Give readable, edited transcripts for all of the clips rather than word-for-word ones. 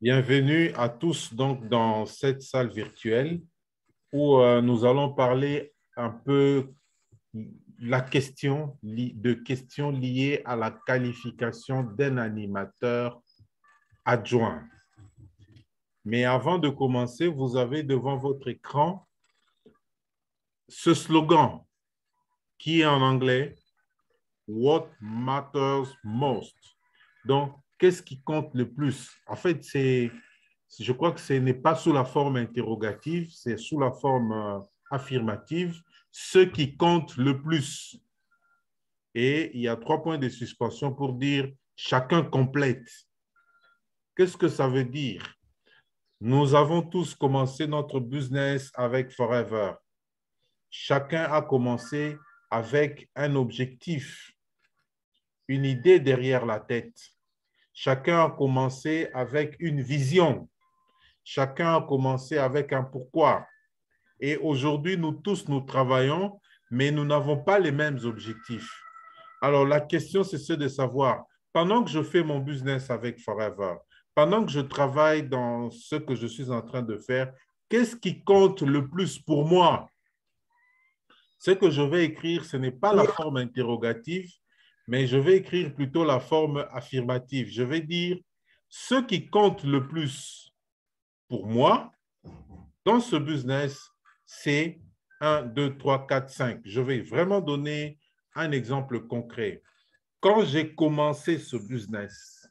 Bienvenue à tous donc dans cette salle virtuelle où nous allons parler un peu de questions liées à la qualification d'un animateur adjoint. Mais avant de commencer, vous avez devant votre écran ce slogan qui est en anglais What matters most? Donc, qu'est-ce qui compte le plus? En fait, je crois que ce n'est pas sous la forme interrogative, c'est sous la forme affirmative, ce qui compte le plus. Et il y a 3 points de suspension pour dire chacun complète. Qu'est-ce que ça veut dire? Nous avons tous commencé notre business avec Forever. Chacun a commencé avec un objectif, une idée derrière la tête. Chacun a commencé avec une vision. Chacun a commencé avec un pourquoi. Et aujourd'hui, nous tous, nous travaillons, mais nous n'avons pas les mêmes objectifs. Alors, la question, c'est de savoir, pendant que je fais mon business avec Forever, pendant que je travaille dans ce que je suis en train de faire, qu'est-ce qui compte le plus pour moi? Ce que je vais écrire, ce n'est pas la forme interrogative, mais je vais écrire plutôt la forme affirmative. Je vais dire, ce qui compte le plus pour moi dans ce business, c'est 1, 2, 3, 4, 5. Je vais vraiment donner un exemple concret. Quand j'ai commencé ce business,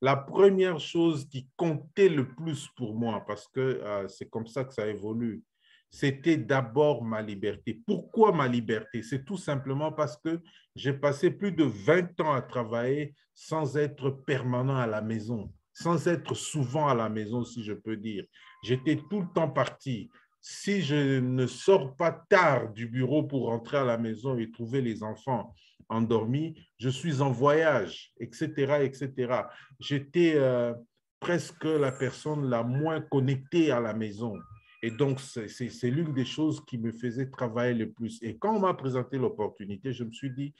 la première chose qui comptait le plus pour moi, parce que c'est comme ça que ça évolue, c'était d'abord ma liberté. Pourquoi ma liberté? C'est tout simplement parce que j'ai passé plus de 20 ans à travailler sans être permanent à la maison, sans être souvent à la maison, si je peux dire. J'étais tout le temps parti. Si je ne sors pas tard du bureau pour rentrer à la maison et trouver les enfants endormis, je suis en voyage, etc., etc. J'étais presque la personne la moins connectée à la maison. Et donc, c'est l'une des choses qui me faisait travailler le plus. Et quand on m'a présenté l'opportunité, je me suis dit,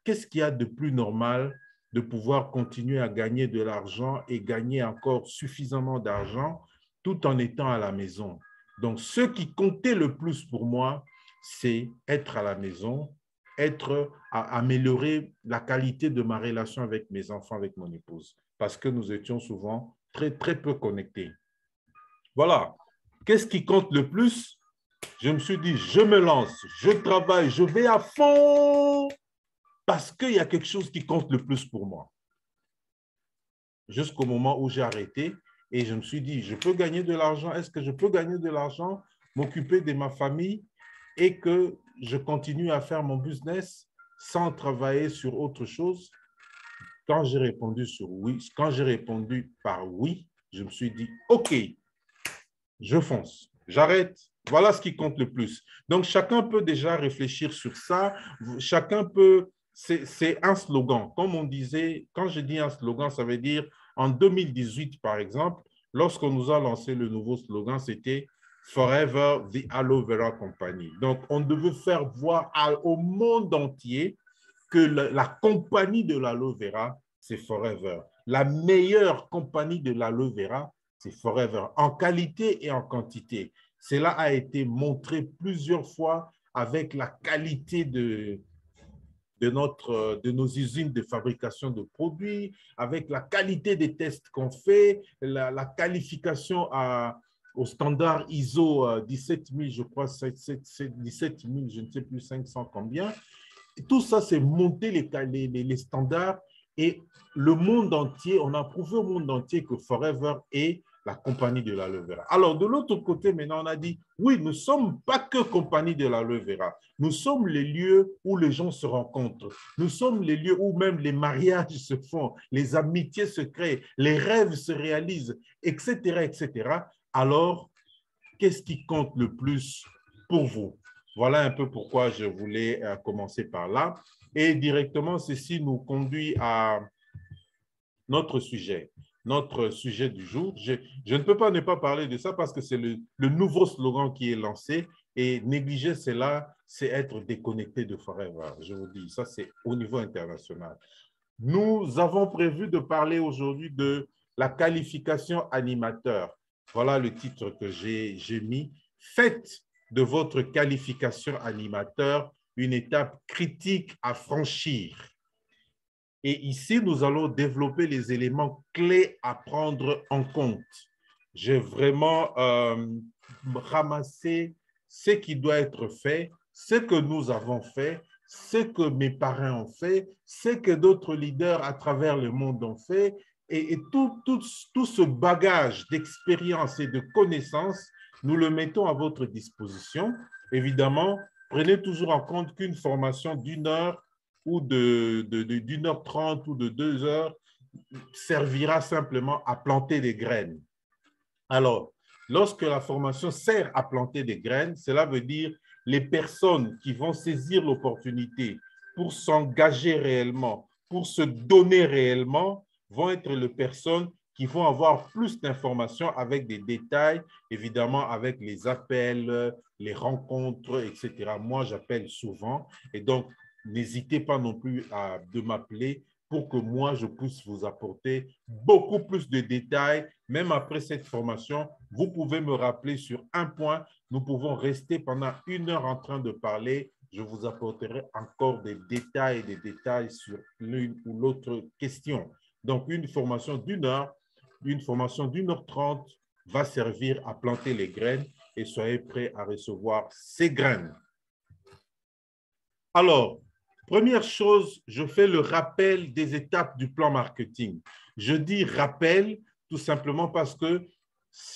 qu'est-ce qu'il y a de plus normal de pouvoir continuer à gagner de l'argent et gagner encore suffisamment d'argent tout en étant à la maison? Donc, ce qui comptait le plus pour moi, c'est être à la maison, améliorer la qualité de ma relation avec mes enfants, avec mon épouse, parce que nous étions souvent très, très peu connectés. Voilà. Qu'est-ce qui compte le plus? Je me suis dit, je me lance, je travaille, je vais à fond parce qu'il y a quelque chose qui compte le plus pour moi. Jusqu'au moment où j'ai arrêté et je me suis dit, je peux gagner de l'argent. Est-ce que je peux gagner de l'argent, m'occuper de ma famille et que je continue à faire mon business sans travailler sur autre chose? Quand j'ai répondu sur oui, quand j'ai répondu par oui, je me suis dit, OK, je fonce, j'arrête. Voilà ce qui compte le plus. Donc, chacun peut déjà réfléchir sur ça. Chacun peut, c'est un slogan. Comme on disait, quand je dis un slogan, ça veut dire en 2018, par exemple, lorsqu'on nous a lancé le nouveau slogan, c'était Forever the Aloe Vera Company. Donc, on devait faire voir au monde entier que la compagnie de l'aloe vera, c'est Forever. La meilleure compagnie de l'aloe vera, c'est Forever, en qualité et en quantité. Cela a été montré plusieurs fois avec la qualité de nos usines de fabrication de produits, avec la qualité des tests qu'on fait, la qualification au standard ISO 17000, je crois, 17000, je ne sais plus, 500 combien. Tout ça, c'est monter les standards et le monde entier, on a prouvé au monde entier que Forever est la compagnie de l'aloe vera. Alors, de l'autre côté, maintenant, on a dit, oui, nous ne sommes pas que compagnie de l'aloe vera. Nous sommes les lieux où les gens se rencontrent. Nous sommes les lieux où même les mariages se font, les amitiés se créent, les rêves se réalisent, etc., etc. Alors, qu'est-ce qui compte le plus pour vous? Voilà un peu pourquoi je voulais commencer par là. Et directement, ceci nous conduit à notre sujet du jour. Je ne peux pas ne pas parler de ça parce que c'est le nouveau slogan qui est lancé et négliger cela, c'est être déconnecté de Forever. Je vous dis, ça c'est au niveau international. Nous avons prévu de parler aujourd'hui de la qualification animateur. Voilà le titre que j'ai mis. Faites de votre qualification animateur une étape critique à franchir. Et ici, nous allons développer les éléments clés à prendre en compte. J'ai vraiment ramassé ce qui doit être fait, ce que nous avons fait, ce que mes parents ont fait, ce que d'autres leaders à travers le monde ont fait, et tout ce bagage d'expérience et de connaissances, nous le mettons à votre disposition. Évidemment, prenez toujours en compte qu'une formation d'1 heure ou d'1 h 30 ou de 2 heures servira simplement à planter des graines. Alors, lorsque la formation sert à planter des graines, cela veut dire les personnes qui vont saisir l'opportunité pour s'engager réellement, pour se donner réellement, vont être les personnes qui vont avoir plus d'informations avec des détails, évidemment avec les appels, les rencontres, etc. Moi, j'appelle souvent et donc, n'hésitez pas non plus de m'appeler pour que moi, je puisse vous apporter beaucoup plus de détails. Même après cette formation, vous pouvez me rappeler sur un point. Nous pouvons rester pendant 1 heure en train de parler. Je vous apporterai encore des détails sur l'une ou l'autre question. Donc, une formation d'1 heure, une formation d'1 h 30 va servir à planter les graines et soyez prêts à recevoir ces graines. Alors, première chose, je fais le rappel des étapes du plan marketing. Je dis rappel tout simplement parce que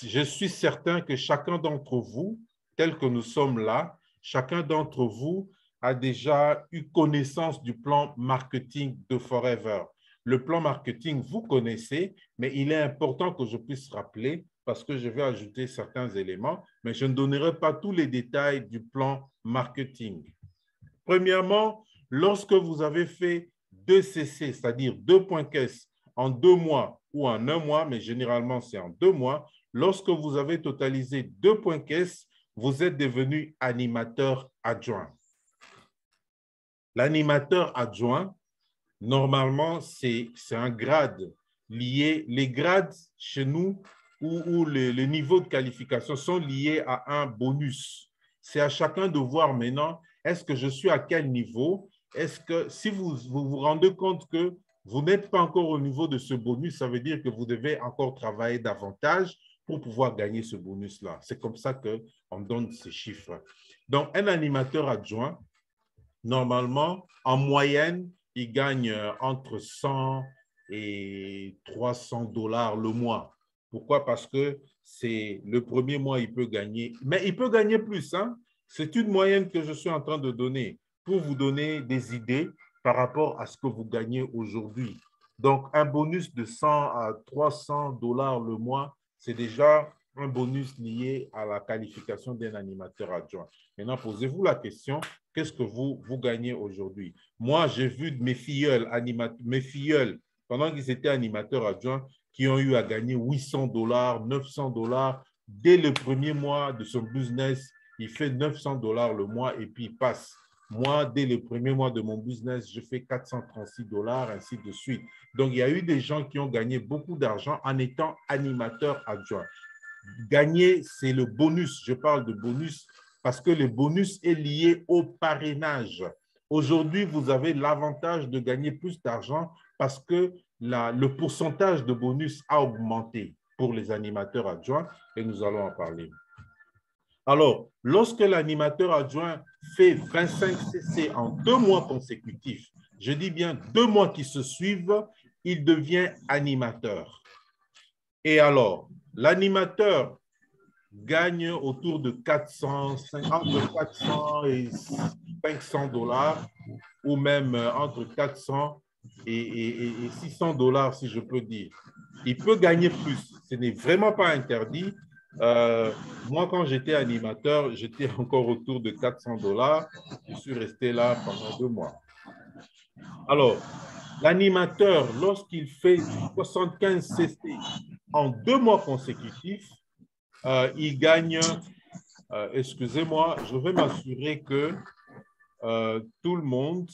je suis certain que chacun d'entre vous, tel que nous sommes là, chacun d'entre vous a déjà eu connaissance du plan marketing de Forever. Le plan marketing, vous connaissez, mais il est important que je puisse rappeler parce que je vais ajouter certains éléments, mais je ne donnerai pas tous les détails du plan marketing. Premièrement, lorsque vous avez fait 2 CC, c'est-à-dire 2 points caisse en 2 mois ou en 1 mois, mais généralement c'est en 2 mois, lorsque vous avez totalisé 2 points caisse, vous êtes devenu animateur adjoint. L'animateur adjoint, normalement, c'est un grade lié. Les grades chez nous où les niveaux de qualification sont liés à un bonus. C'est à chacun de voir maintenant, est-ce que je suis à quel niveau? Est-ce que si vous rendez compte que vous n'êtes pas encore au niveau de ce bonus, ça veut dire que vous devez encore travailler davantage pour pouvoir gagner ce bonus-là. C'est comme ça qu'on donne ces chiffres. Donc, un animateur adjoint, normalement, en moyenne, il gagne entre 100 et 300 $ le mois. Pourquoi? Parce que c'est le premier mois, il peut gagner, mais il peut gagner plus. Hein? C'est une moyenne que je suis en train de donner pour vous donner des idées par rapport à ce que vous gagnez aujourd'hui. Donc, un bonus de 100 à 300 $ le mois, c'est déjà un bonus lié à la qualification d'un animateur adjoint. Maintenant, posez-vous la question, qu'est-ce que vous gagnez aujourd'hui? Moi, j'ai vu mes filleuls, pendant qu'ils étaient animateurs adjoints, qui ont eu à gagner 800 $, 900 $ dès le premier mois de son business. Il fait 900 $ le mois et puis il passe. Moi, dès le premier mois de mon business, je fais 436 $, ainsi de suite. Donc, il y a eu des gens qui ont gagné beaucoup d'argent en étant animateurs adjoints. Gagner, c'est le bonus. Je parle de bonus parce que le bonus est lié au parrainage. Aujourd'hui, vous avez l'avantage de gagner plus d'argent parce que le pourcentage de bonus a augmenté pour les animateurs adjoints et nous allons en parler. Alors, lorsque l'animateur adjoint fait 25 CC en 2 mois consécutifs, je dis bien 2 mois qui se suivent, il devient animateur. Et alors, l'animateur gagne autour de 400 et 500 $ ou même entre 400 et 600 $ si je peux dire. Il peut gagner plus. Ce n'est vraiment pas interdit. Moi, quand j'étais animateur, j'étais encore autour de 400 $. Je suis resté là pendant 2 mois. Alors, l'animateur, lorsqu'il fait 75 CC en 2 mois consécutifs, il gagne, excusez-moi, je vais m'assurer que tout le monde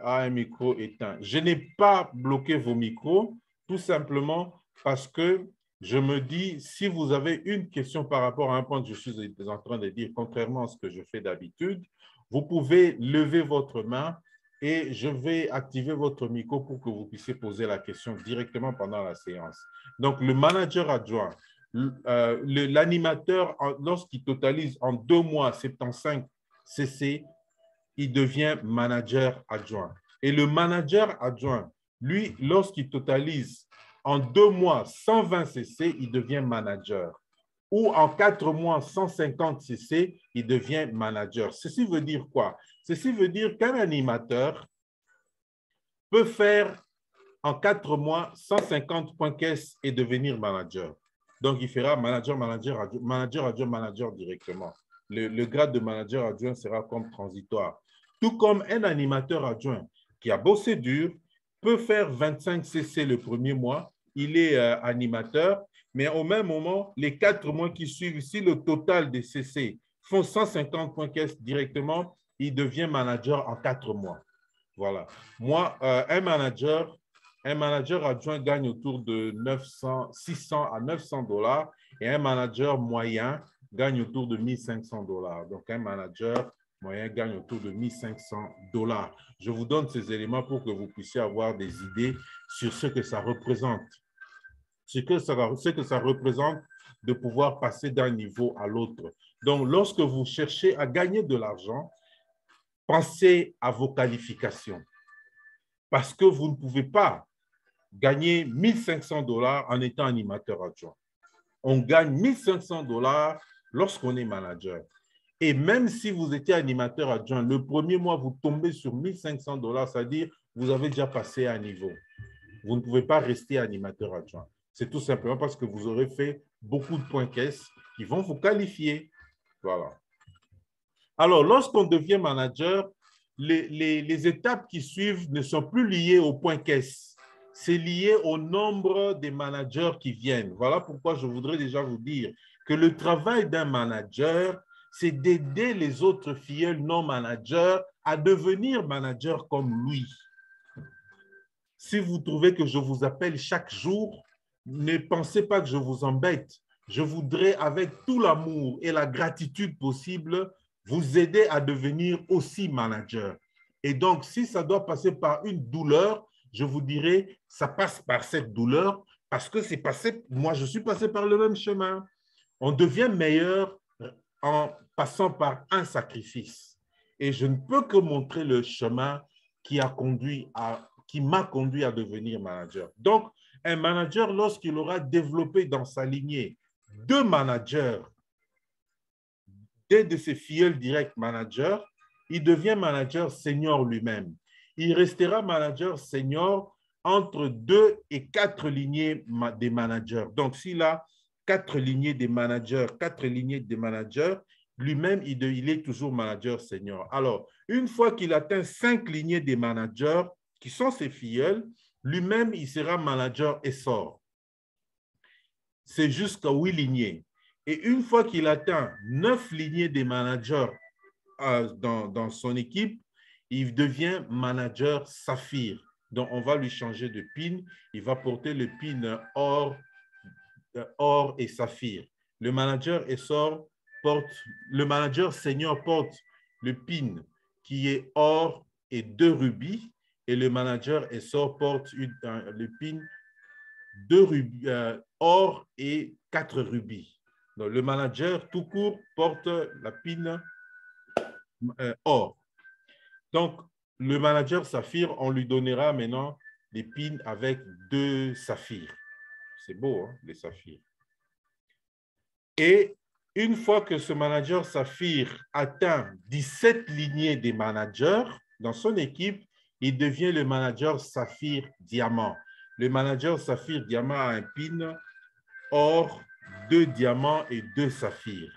a un micro éteint. Je n'ai pas bloqué vos micros, tout simplement parce que je me dis, si vous avez une question par rapport à un point que je suis en train de dire, contrairement à ce que je fais d'habitude, vous pouvez lever votre main et je vais activer votre micro pour que vous puissiez poser la question directement pendant la séance. Donc, le manager adjoint, l'animateur, lorsqu'il totalise en 2 mois 75 CC, il devient manager adjoint. Et le manager adjoint, lui, lorsqu'il totalise en 2 mois 120 CC, il devient manager. Ou en 4 mois 150 CC, il devient manager. Ceci veut dire quoi? Ceci veut dire qu'un animateur peut faire en 4 mois 150 points caisse et devenir manager. Donc, il fera manager, manager, adjoint, manager, adjoint, manager directement. Le grade de manager adjoint sera comme transitoire. Tout comme un animateur adjoint qui a bossé dur peut faire 25 CC le premier mois, il est animateur, mais au même moment, les 4 mois qui suivent, si le total des CC font 150 points caisse directement, il devient manager en 4 mois. Voilà. Moi, un manager adjoint gagne autour de 600 à 900 dollars et un manager moyen gagne autour de 1500 dollars. Donc, un manager moyen gagne autour de 1500 dollars. Je vous donne ces éléments pour que vous puissiez avoir des idées sur ce que ça représente. Ce que ça représente de pouvoir passer d'un niveau à l'autre. Donc, lorsque vous cherchez à gagner de l'argent, pensez à vos qualifications. Parce que vous ne pouvez pas gagner 1500 dollars en étant animateur adjoint. On gagne 1500 dollars lorsqu'on est manager. Et même si vous étiez animateur adjoint, le premier mois, vous tombez sur 1500 dollars, c'est-à-dire vous avez déjà passé un niveau. Vous ne pouvez pas rester animateur adjoint. C'est tout simplement parce que vous aurez fait beaucoup de points caisse qui vont vous qualifier. Voilà. Alors, lorsqu'on devient manager, les étapes qui suivent ne sont plus liées au point caisse. C'est lié au nombre des managers qui viennent. Voilà pourquoi je voudrais déjà vous dire que le travail d'un manager, c'est d'aider les autres filleuls non managers à devenir managers comme lui. Si vous trouvez que je vous appelle chaque jour, ne pensez pas que je vous embête. Je voudrais, avec tout l'amour et la gratitude possible, vous aider à devenir aussi manager. Et donc, si ça doit passer par une douleur, je vous dirais, ça passe par cette douleur parce que c'est passé, moi, je suis passé par le même chemin. On devient meilleur en passant par un sacrifice. Et je ne peux que montrer le chemin qui m'a conduit à devenir manager. Donc, un manager, lorsqu'il aura développé dans sa lignée 2 managers, 2 de ses filleuls directs managers, il devient manager senior lui-même. Il restera manager senior entre 2 et 4 lignées des managers. Donc, s'il a 4 lignées des managers, lui-même, il est toujours manager senior. Alors, une fois qu'il atteint 5 lignées des managers, qui sont ses filleuls, lui-même, il sera manager essor. C'est jusqu'à 8 lignées. Et une fois qu'il atteint 9 lignées des managers dans son équipe, il devient manager saphir. Donc, on va lui changer de pin. Il va porter le pin or et saphir. Le manager essor le manager senior porte le pin qui est or et 2 rubis. Et le manager essor porte le pin 2 rubis, or et 4 rubis. Donc, le manager tout court porte la pin or. Donc, le manager saphir, on lui donnera maintenant des pins avec 2 saphirs. C'est beau, hein, les saphirs. Et une fois que ce manager saphir atteint 17 lignées des managers dans son équipe, il devient le manager saphir diamant. Le manager saphir diamant a un pin or, 2 diamants et 2 saphirs.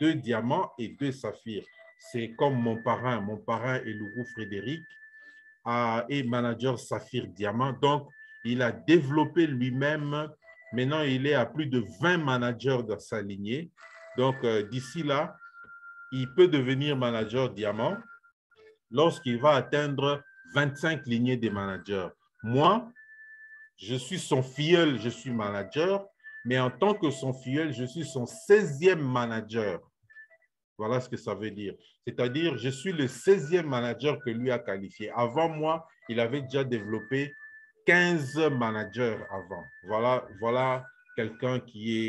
2 diamants et 2 saphirs. C'est comme mon parrain est Lourou Frédéric, est manager saphir diamant. Donc, il a développé lui-même. Maintenant, il est à plus de 20 managers dans sa lignée. Donc, d'ici là, il peut devenir manager diamant lorsqu'il va atteindre 25 lignées des managers. Moi, je suis son filleul, je suis manager, mais en tant que son filleul, je suis son 16e manager. Voilà ce que ça veut dire. C'est-à-dire, je suis le 16e manager que lui a qualifié. Avant moi, il avait déjà développé 15 managers avant. Voilà quelqu'un qui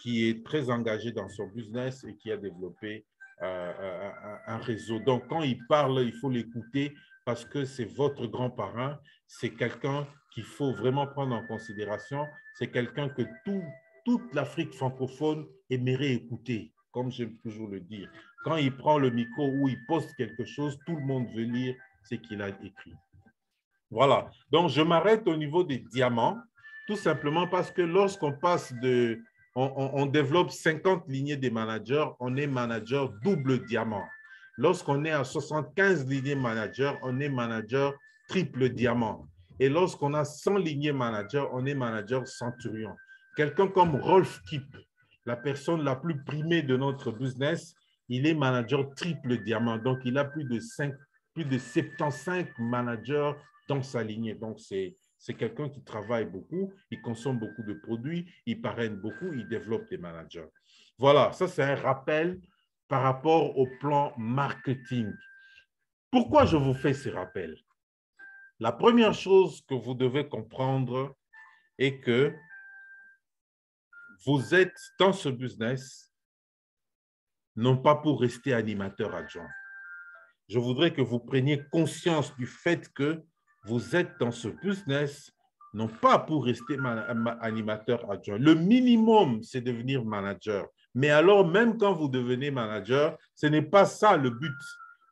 est très engagé dans son business et qui a développé un réseau. Donc, quand il parle, il faut l'écouter parce que c'est votre grand-parent. C'est quelqu'un qu'il faut vraiment prendre en considération. C'est quelqu'un que toute l'Afrique francophone aimerait écouter, comme j'aime toujours le dire. Quand il prend le micro ou il poste quelque chose, tout le monde veut lire ce qu'il a écrit. Voilà. Donc, je m'arrête au niveau des diamants, tout simplement parce que lorsqu'on passe de... On développe 50 lignées des managers, on est manager double diamant. Lorsqu'on est à 75 lignées manager, on est manager triple diamant. Et lorsqu'on a 100 lignées manager, on est manager centurion. Quelqu'un comme Rolf Kipp, la personne la plus primée de notre business, il est manager triple diamant. Donc, il a plus de 75 managers dans sa lignée. Donc, c'est quelqu'un qui travaille beaucoup, il consomme beaucoup de produits, il parraine beaucoup, il développe des managers. Voilà, ça c'est un rappel par rapport au plan marketing. Pourquoi je vous fais ces rappels? La première chose que vous devez comprendre est que vous êtes dans ce business non pas pour rester animateur adjoint. Je voudrais que vous preniez conscience du fait que vous êtes dans ce business, non pas pour rester animateur adjoint. Le minimum, c'est devenir manager. Mais alors, même quand vous devenez manager, ce n'est pas ça le but,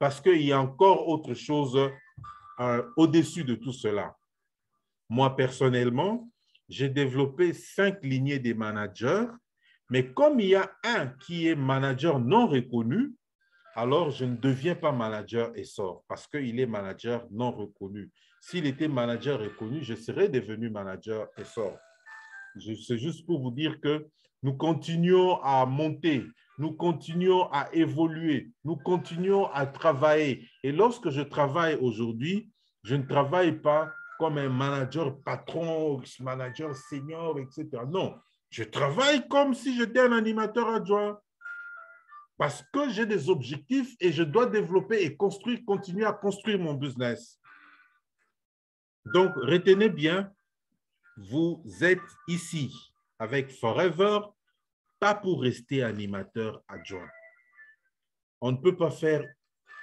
parce qu'il y a encore autre chose au-dessus de tout cela. Moi, personnellement, j'ai développé 5 lignées des managers, mais comme il y a un qui est manager non reconnu, alors je ne deviens pas manager Essor parce qu'il est manager non reconnu. S'il était manager reconnu, je serais devenu manager Essor. C'est juste pour vous dire que nous continuons à monter, nous continuons à évoluer, nous continuons à travailler. Et lorsque je travaille aujourd'hui, je ne travaille pas comme un manager patron, manager senior, etc. Non, je travaille comme si j'étais un animateur adjoint. Parce que j'ai des objectifs et je dois développer et construire, continuer à construire mon business. Donc, retenez bien, vous êtes ici avec Forever, pas pour rester animateur adjoint. On ne peut pas faire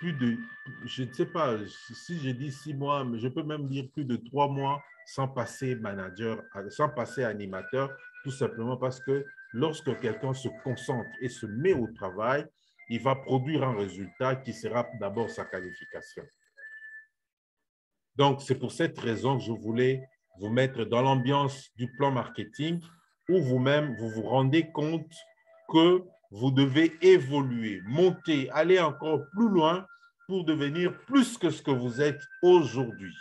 plus de, je ne sais pas, si je dis 6 mois, mais je peux même dire plus de 3 mois sans passer manager, sans passer animateur, tout simplement parce que lorsque quelqu'un se concentre et se met au travail, il va produire un résultat qui sera d'abord sa qualification. Donc, c'est pour cette raison que je voulais vous mettre dans l'ambiance du plan marketing où vous-même, vous vous rendez compte que vous devez évoluer, monter, aller encore plus loin pour devenir plus que ce que vous êtes aujourd'hui.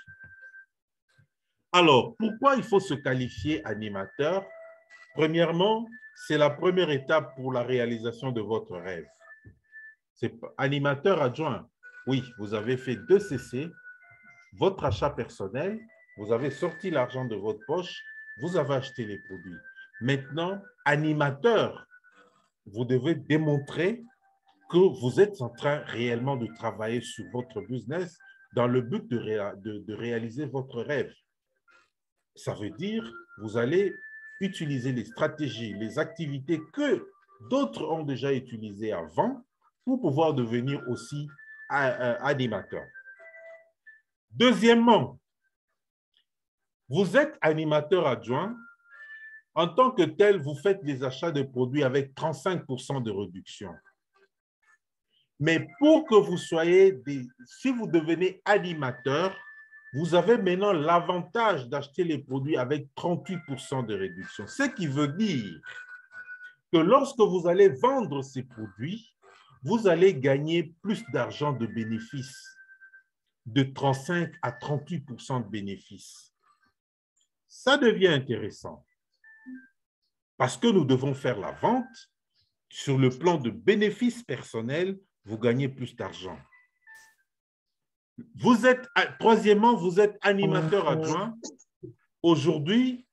Alors, pourquoi il faut se qualifier animateur? Premièrement, c'est la première étape pour la réalisation de votre rêve. C'est animateur adjoint. Oui, vous avez fait 2 CC, votre achat personnel, vous avez sorti l'argent de votre poche, vous avez acheté les produits. Maintenant, animateur, vous devez démontrer que vous êtes en train réellement de travailler sur votre business dans le but de réaliser votre rêve. Ça veut dire vous allez utiliser les stratégies, les activités que d'autres ont déjà utilisées avant pour pouvoir devenir aussi animateur. Deuxièmement, vous êtes animateur adjoint. En tant que tel, vous faites des achats de produits avec 35% de réduction. Mais pour que vous soyez, si vous devenez animateur, vous avez maintenant l'avantage d'acheter les produits avec 38% de réduction. Ce qui veut dire que lorsque vous allez vendre ces produits, vous allez gagner plus d'argent de bénéfices, de 35 à 38% de bénéfices. Ça devient intéressant parce que nous devons faire la vente. Sur le plan de bénéfices personnels, vous gagnez plus d'argent. Troisièmement, vous êtes animateur adjoint. Aujourd'hui,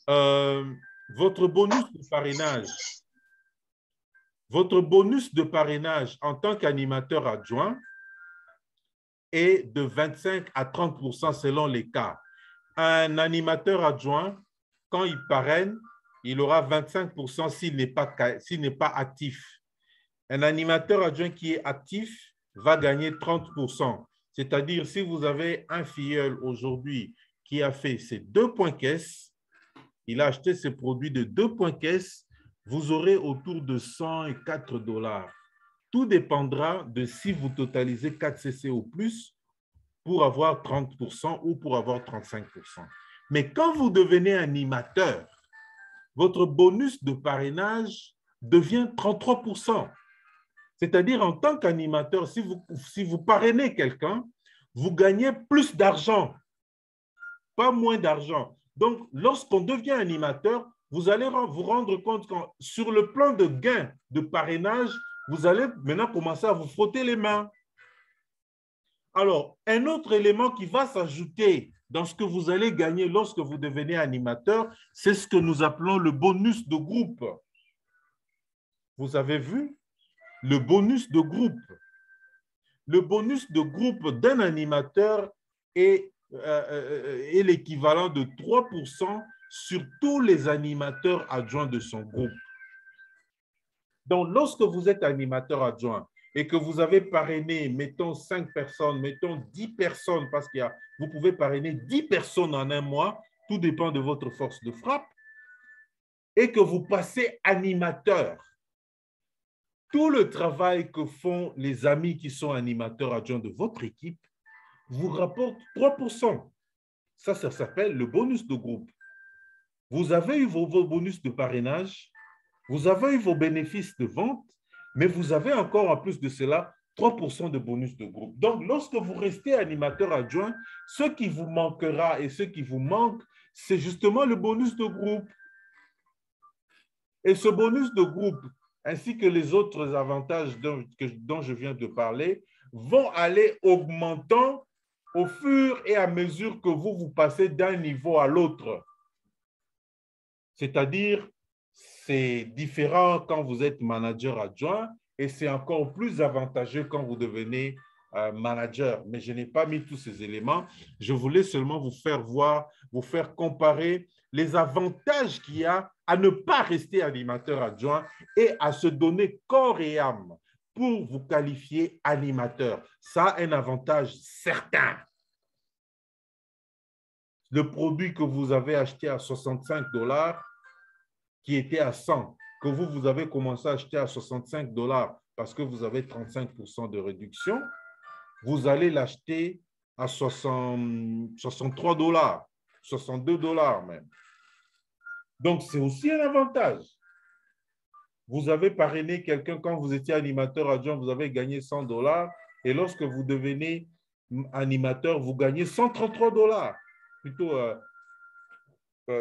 votre bonus de parrainage en tant qu'animateur adjoint est de 25 à 30% selon les cas. Un animateur adjoint, quand il parraine, il aura 25% s'il n'est pas actif. Un animateur adjoint qui est actif va gagner 30%. C'est-à-dire, si vous avez un filleul aujourd'hui qui a fait ses 2 points caisse, il a acheté ses produits de 2 points caisse, vous aurez autour de 104 $. Tout dépendra de si vous totalisez 4 CC ou plus pour avoir 30% ou pour avoir 35%. Mais quand vous devenez animateur, votre bonus de parrainage devient 33%. C'est-à-dire, en tant qu'animateur, si vous parrainez quelqu'un, vous gagnez plus d'argent, pas moins d'argent. Donc, lorsqu'on devient animateur, vous allez vous rendre compte que sur le plan de gain de parrainage, vous allez maintenant commencer à vous frotter les mains. Alors, un autre élément qui va s'ajouter dans ce que vous allez gagner lorsque vous devenez animateur, c'est ce que nous appelons le bonus de groupe. Vous avez vu? Le bonus de groupe. Le bonus de groupe d'un animateur est l'équivalent de 3% sur tous les animateurs adjoints de son groupe. Donc, lorsque vous êtes animateur adjoint et que vous avez parrainé, mettons 5 personnes, mettons 10 personnes, parce que vous pouvez parrainer 10 personnes en un mois, tout dépend de votre force de frappe, et que vous passez animateur, tout le travail que font les amis qui sont animateurs adjoints de votre équipe vous rapporte 3%. Ça s'appelle le bonus de groupe. Vous avez eu vos bonus de parrainage, vous avez eu vos bénéfices de vente, mais vous avez encore en plus de cela 3% de bonus de groupe. Donc, lorsque vous restez animateur adjoint, ce qui vous manquera et ce qui vous manque, c'est justement le bonus de groupe. Et ce bonus de groupe, ainsi que les autres avantages dont je viens de parler, vont aller augmentant au fur et à mesure que vous passez d'un niveau à l'autre. C'est-à-dire, c'est différent quand vous êtes manager adjoint et c'est encore plus avantageux quand vous devenez manager. Mais je n'ai pas mis tous ces éléments. Je voulais seulement vous faire voir, vous faire comparer les avantages qu'il y a à ne pas rester animateur adjoint et à se donner corps et âme pour vous qualifier animateur. Ça a un avantage certain. Le produit que vous avez acheté à 65 $, qui était à 100, que vous avez commencé à acheter à 65 $ parce que vous avez 35% de réduction, vous allez l'acheter à 63 $, 62 $ même. Donc, c'est aussi un avantage. Vous avez parrainé quelqu'un quand vous étiez animateur adjoint, vous avez gagné 100 $ et lorsque vous devenez animateur, vous gagnez 133 $. Plutôt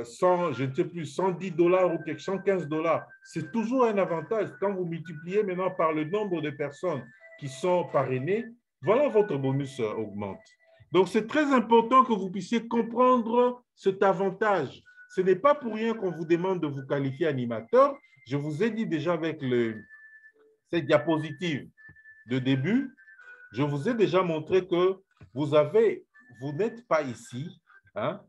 100, je ne sais plus, 110 $ ou 115 $. C'est toujours un avantage. Quand vous multipliez maintenant par le nombre de personnes qui sont parrainées, voilà, votre bonus augmente. Donc, c'est très important que vous puissiez comprendre cet avantage. Ce n'est pas pour rien qu'on vous demande de vous qualifier animateur. Je vous ai dit déjà avec cette diapositive de début, je vous ai déjà montré que vous n'êtes pas ici, hein,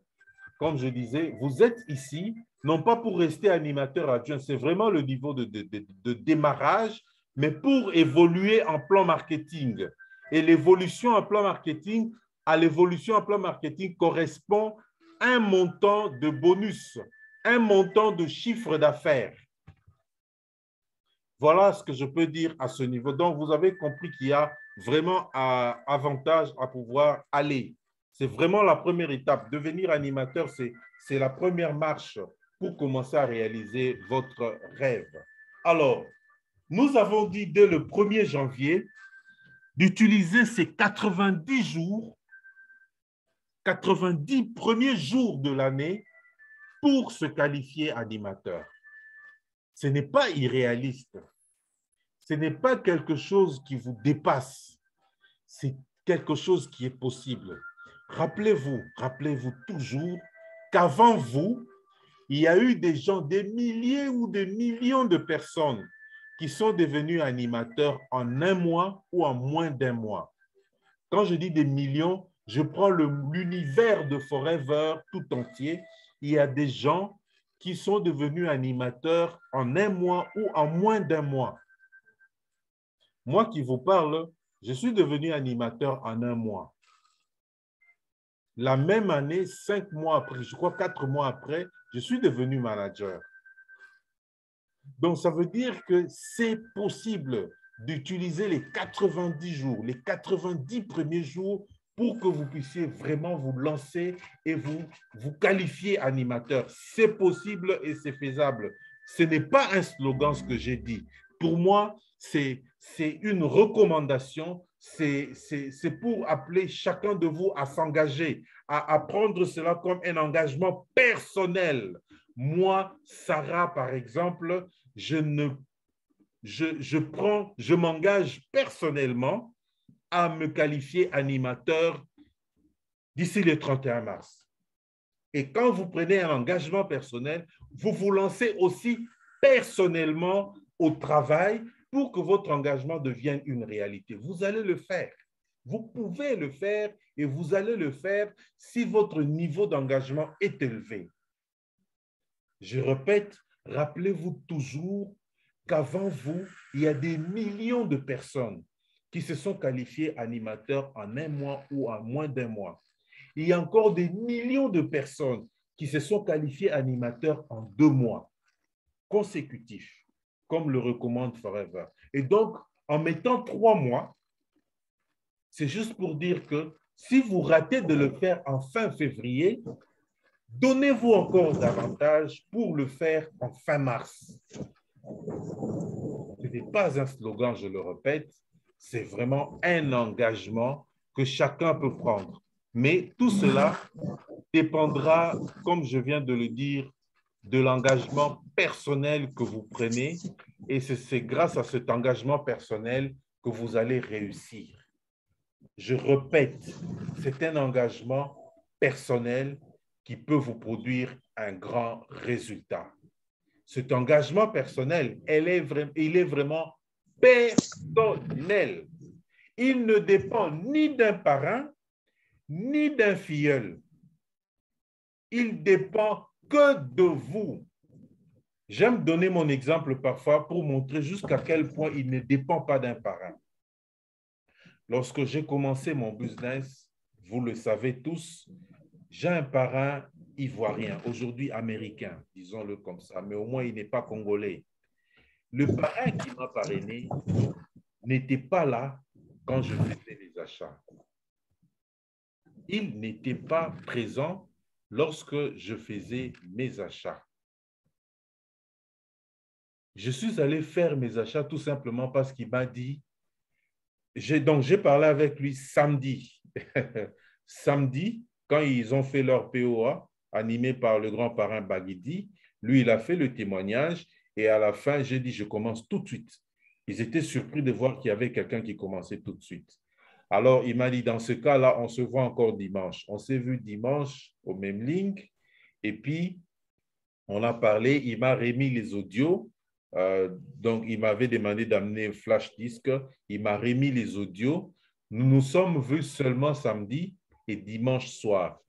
comme je disais, vous êtes ici, non pas pour rester animateur adjoint, c'est vraiment le niveau de démarrage, mais pour évoluer en plan marketing. Et l'évolution en plan marketing, à l'évolution en plan marketing correspond un montant de bonus, un montant de chiffre d'affaires. Voilà ce que je peux dire à ce niveau. Donc, vous avez compris qu'il y a vraiment un avantage à pouvoir aller. C'est vraiment la première étape. Devenir animateur, c'est la première marche pour commencer à réaliser votre rêve. Alors, nous avons dit dès le 1er janvier d'utiliser ces 90 jours, 90 premiers jours de l'année pour se qualifier animateur. Ce n'est pas irréaliste. Ce n'est pas quelque chose qui vous dépasse. C'est quelque chose qui est possible. Rappelez-vous toujours qu'avant vous, il y a eu des gens, des milliers ou des millions de personnes qui sont devenus animateurs en un mois ou en moins d'un mois. Quand je dis des millions, je prends l'univers de Forever tout entier. Il y a des gens qui sont devenus animateurs en un mois ou en moins d'un mois. Moi qui vous parle, je suis devenu animateur en un mois. La même année, 5 mois après, je crois 4 mois après, je suis devenu manager. Donc, ça veut dire que c'est possible d'utiliser les 90 jours, les 90 premiers jours pour que vous puissiez vraiment vous lancer et vous qualifier animateur. C'est possible et c'est faisable. Ce n'est pas un slogan ce que j'ai dit. Pour moi, c'est une recommandation, c'est pour appeler chacun de vous à s'engager, à prendre cela comme un engagement personnel. Moi, Sarah, par exemple, je m'engage personnellement à me qualifier animateur d'ici le 31 mars. Et quand vous prenez un engagement personnel, vous vous lancez aussi personnellement au travail pour que votre engagement devienne une réalité. Vous allez le faire. Vous pouvez le faire et vous allez le faire si votre niveau d'engagement est élevé. Je répète, rappelez-vous toujours qu'avant vous, il y a des millions de personnes qui se sont qualifiées animateurs en un mois ou en moins d'un mois. Il y a encore des millions de personnes qui se sont qualifiées animateurs en 2 mois consécutifs, comme le recommande Forever. Et donc, en mettant 3 mois, c'est juste pour dire que si vous ratez de le faire en fin février, donnez-vous encore davantage pour le faire en fin mars. Ce n'est pas un slogan, je le répète, c'est vraiment un engagement que chacun peut prendre. Mais tout cela dépendra, comme je viens de le dire, de l'engagement personnel que vous prenez. Et c'est grâce à cet engagement personnel que vous allez réussir. Je répète, c'est un engagement personnel qui peut vous produire un grand résultat. Cet engagement personnel, il est vraiment personnel. Il ne dépend ni d'un parrain, ni d'un filleul. Il dépend que de vous. J'aime donner mon exemple parfois pour montrer jusqu'à quel point il ne dépend pas d'un parrain. Lorsque j'ai commencé mon business, vous le savez tous, j'ai un parrain ivoirien, aujourd'hui américain, disons-le comme ça, mais au moins il n'est pas congolais. Le parrain qui m'a parrainé n'était pas là quand je faisais les achats. Il n'était pas présent lorsque je faisais mes achats. Je suis allé faire mes achats tout simplement parce qu'il m'a dit, donc j'ai parlé avec lui samedi. Samedi, quand ils ont fait leur POA, animé par le grand parrain Baguidi, lui, il a fait le témoignage et à la fin, j'ai dit, je commence tout de suite. Ils étaient surpris de voir qu'il y avait quelqu'un qui commençait tout de suite. Alors, il m'a dit, dans ce cas-là, on se voit encore dimanche. On s'est vu dimanche au même link et puis on a parlé, il m'a remis les audios. Donc, il m'avait demandé d'amener un flash disque. Il m'a remis les audios. Nous nous sommes vus seulement samedi et dimanche soir.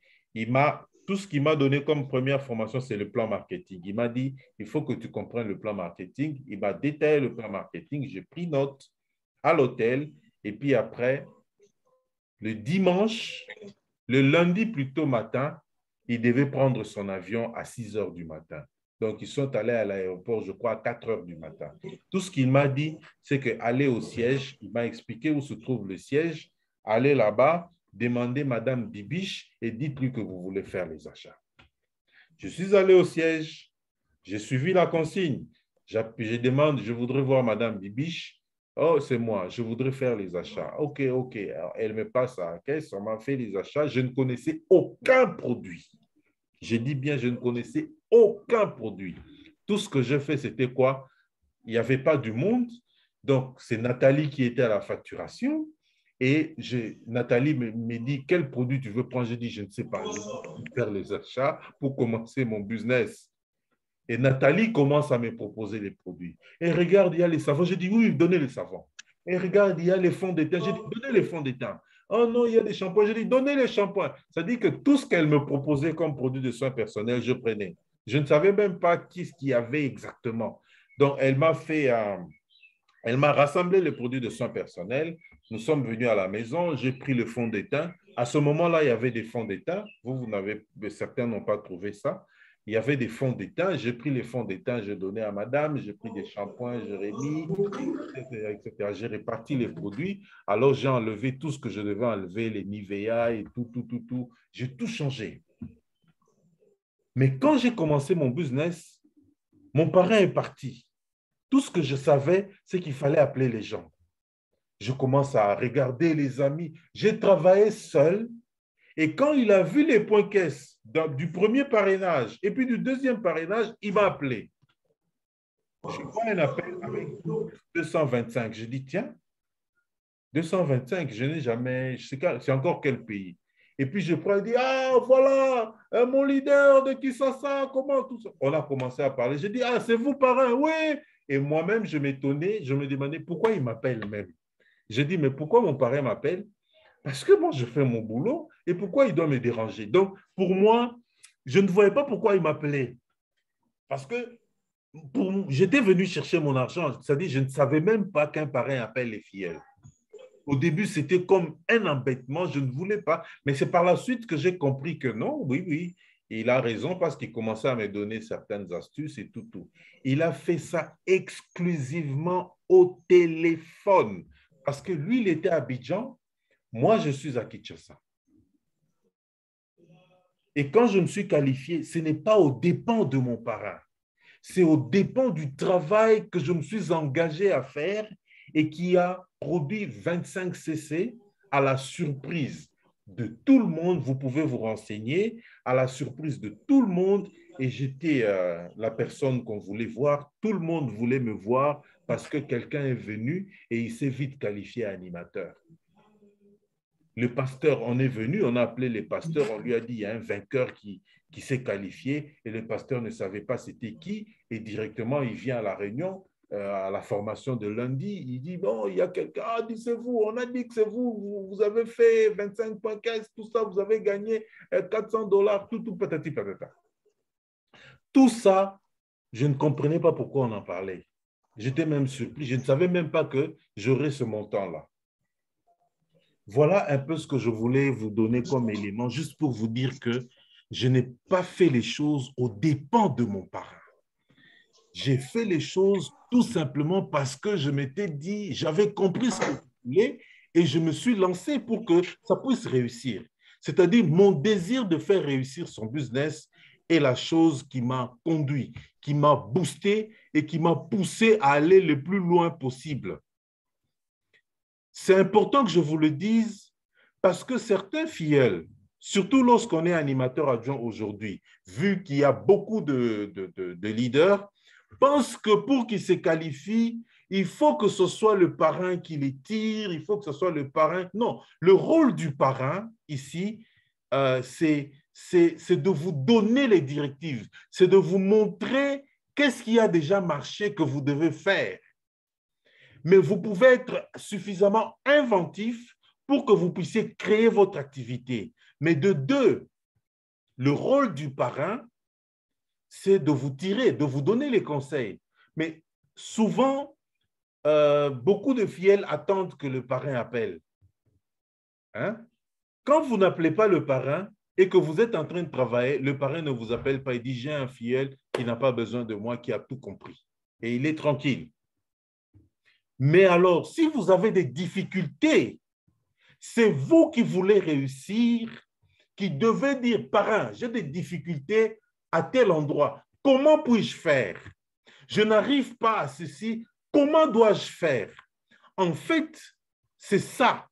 Tout ce qu'il m'a donné comme première formation, c'est le plan marketing. Il m'a dit, il faut que tu comprennes le plan marketing. Il m'a détaillé le plan marketing. J'ai pris note à l'hôtel. Et puis après, le dimanche, le lundi plutôt matin, il devait prendre son avion à 6 heures du matin. Donc, ils sont allés à l'aéroport, je crois, à 4 heures du matin. Tout ce qu'il m'a dit, c'est qu'aller au siège, il m'a expliqué où se trouve le siège, aller là-bas, demander Madame Bibiche et dites-lui que vous voulez faire les achats. Je suis allé au siège, j'ai suivi la consigne. Je demande, je voudrais voir Madame Bibiche. Oh, c'est moi, je voudrais faire les achats. OK, OK. Alors, elle me passe à la caisse, on m'a fait les achats. Je ne connaissais aucun produit. Je dis bien, je ne connaissais aucun produit. Tout ce que j'ai fait, c'était quoi? Il n'y avait pas du monde. Donc, c'est Nathalie qui était à la facturation. Et Nathalie me dit, quel produit tu veux prendre? Je dis, je ne sais pas, je vais faire les achats pour commencer mon business. Et Nathalie commence à me proposer les produits. Et regarde, il y a les savons. Je dis, oui, donnez les savons. Et regarde, il y a les fonds de teint. Je dis, donnez les fonds de teint. Oh non, il y a des shampoings. Je dis, donnez les shampoings. Ça dit que tout ce qu'elle me proposait comme produit de soins personnels, je prenais. Je ne savais même pas qui ce qu'il y avait exactement. Donc, elle m'a rassemblé les produits de soins personnels. Nous sommes venus à la maison. J'ai pris le fond de teint. À ce moment-là, il y avait des fonds de teint. Certains n'ont pas trouvé ça. Il y avait des fonds de teint. J'ai pris les fonds de teint, j'ai donné à madame. J'ai pris des shampoings, j'ai remis, etc., etc. J'ai réparti les produits. Alors, j'ai enlevé tout ce que je devais enlever, les Nivea et tout, tout, tout, tout. J'ai tout changé. Mais quand j'ai commencé mon business, mon parrain est parti. Tout ce que je savais, c'est qu'il fallait appeler les gens. Je commence à regarder les amis. J'ai travaillé seul. Et quand il a vu les points caisses du premier parrainage et puis du deuxième parrainage, il m'a appelé. Je vois un appel avec 225. Je dis, tiens, 225, je n'ai jamais, c'est encore quel pays? Et puis je prends et dis, ah, voilà, mon leader de Kinshasa, comment tout ça? On a commencé à parler. Je dis, ah, c'est vous, parrain, oui. Et moi-même, je m'étonnais, je me demandais pourquoi il m'appelle même. Je dis, mais pourquoi mon parrain m'appelle? Parce que moi, je fais mon boulot et pourquoi il doit me déranger? Donc, pour moi, je ne voyais pas pourquoi il m'appelait. Parce que j'étais venu chercher mon argent. C'est-à-dire, je ne savais même pas qu'un parrain appelle les filleuls. Au début, c'était comme un embêtement, je ne voulais pas. Mais c'est par la suite que j'ai compris que non, oui, oui, il a raison parce qu'il commençait à me donner certaines astuces et tout, tout. Il a fait ça exclusivement au téléphone. Parce que lui, il était à Abidjan, moi, je suis à Kinshasa. Et quand je me suis qualifié, ce n'est pas aux dépens de mon parrain. C'est aux dépens du travail que je me suis engagé à faire et qui a produit 25 CC à la surprise de tout le monde. Vous pouvez vous renseigner à la surprise de tout le monde. Et j'étais la personne qu'on voulait voir. Tout le monde voulait me voir parce que quelqu'un est venu et il s'est vite qualifié animateur. Le pasteur, on est venu, on a appelé les pasteurs, on lui a dit, il y a un vainqueur qui s'est qualifié et le pasteur ne savait pas c'était qui et directement, il vient à la réunion, à la formation de lundi, il dit, bon, il y a quelqu'un, ah, c'est vous, on a dit que c'est vous, vous avez fait 25,15, tout ça, vous avez gagné $400, tout, patati patata. Tout ça, je ne comprenais pas pourquoi on en parlait. J'étais même surpris, je ne savais même pas que j'aurais ce montant-là. Voilà un peu ce que je voulais vous donner comme élément, juste pour vous dire que je n'ai pas fait les choses aux dépens de mon parrain. J'ai fait les choses tout simplement parce que je m'étais dit, j'avais compris ce que je voulais et je me suis lancé pour que ça puisse réussir. C'est-à-dire, mon désir de faire réussir son business est la chose qui m'a conduit, qui m'a boosté et qui m'a poussé à aller le plus loin possible. C'est important que je vous le dise parce que certains filleuls, surtout lorsqu'on est animateur adjoint aujourd'hui, vu qu'il y a beaucoup de leaders, pensent que pour qu'ils se qualifient, il faut que ce soit le parrain qui les tire, il faut que ce soit le parrain. Non, le rôle du parrain ici, c'est de vous donner les directives, c'est de vous montrer qu'est-ce qui a déjà marché que vous devez faire. Mais vous pouvez être suffisamment inventif pour que vous puissiez créer votre activité. Mais de deux, le rôle du parrain, c'est de vous tirer, de vous donner les conseils. Mais souvent, beaucoup de filleuls attendent que le parrain appelle. Hein? Quand vous n'appelez pas le parrain et que vous êtes en train de travailler, le parrain ne vous appelle pas. Il dit, j'ai un filleul qui n'a pas besoin de moi, qui a tout compris. Et il est tranquille. Mais alors, si vous avez des difficultés, c'est vous qui voulez réussir, qui devez dire, parrain, j'ai des difficultés à tel endroit. Comment puis-je faire? Je n'arrive pas à ceci. Comment dois-je faire? En fait, c'est ça.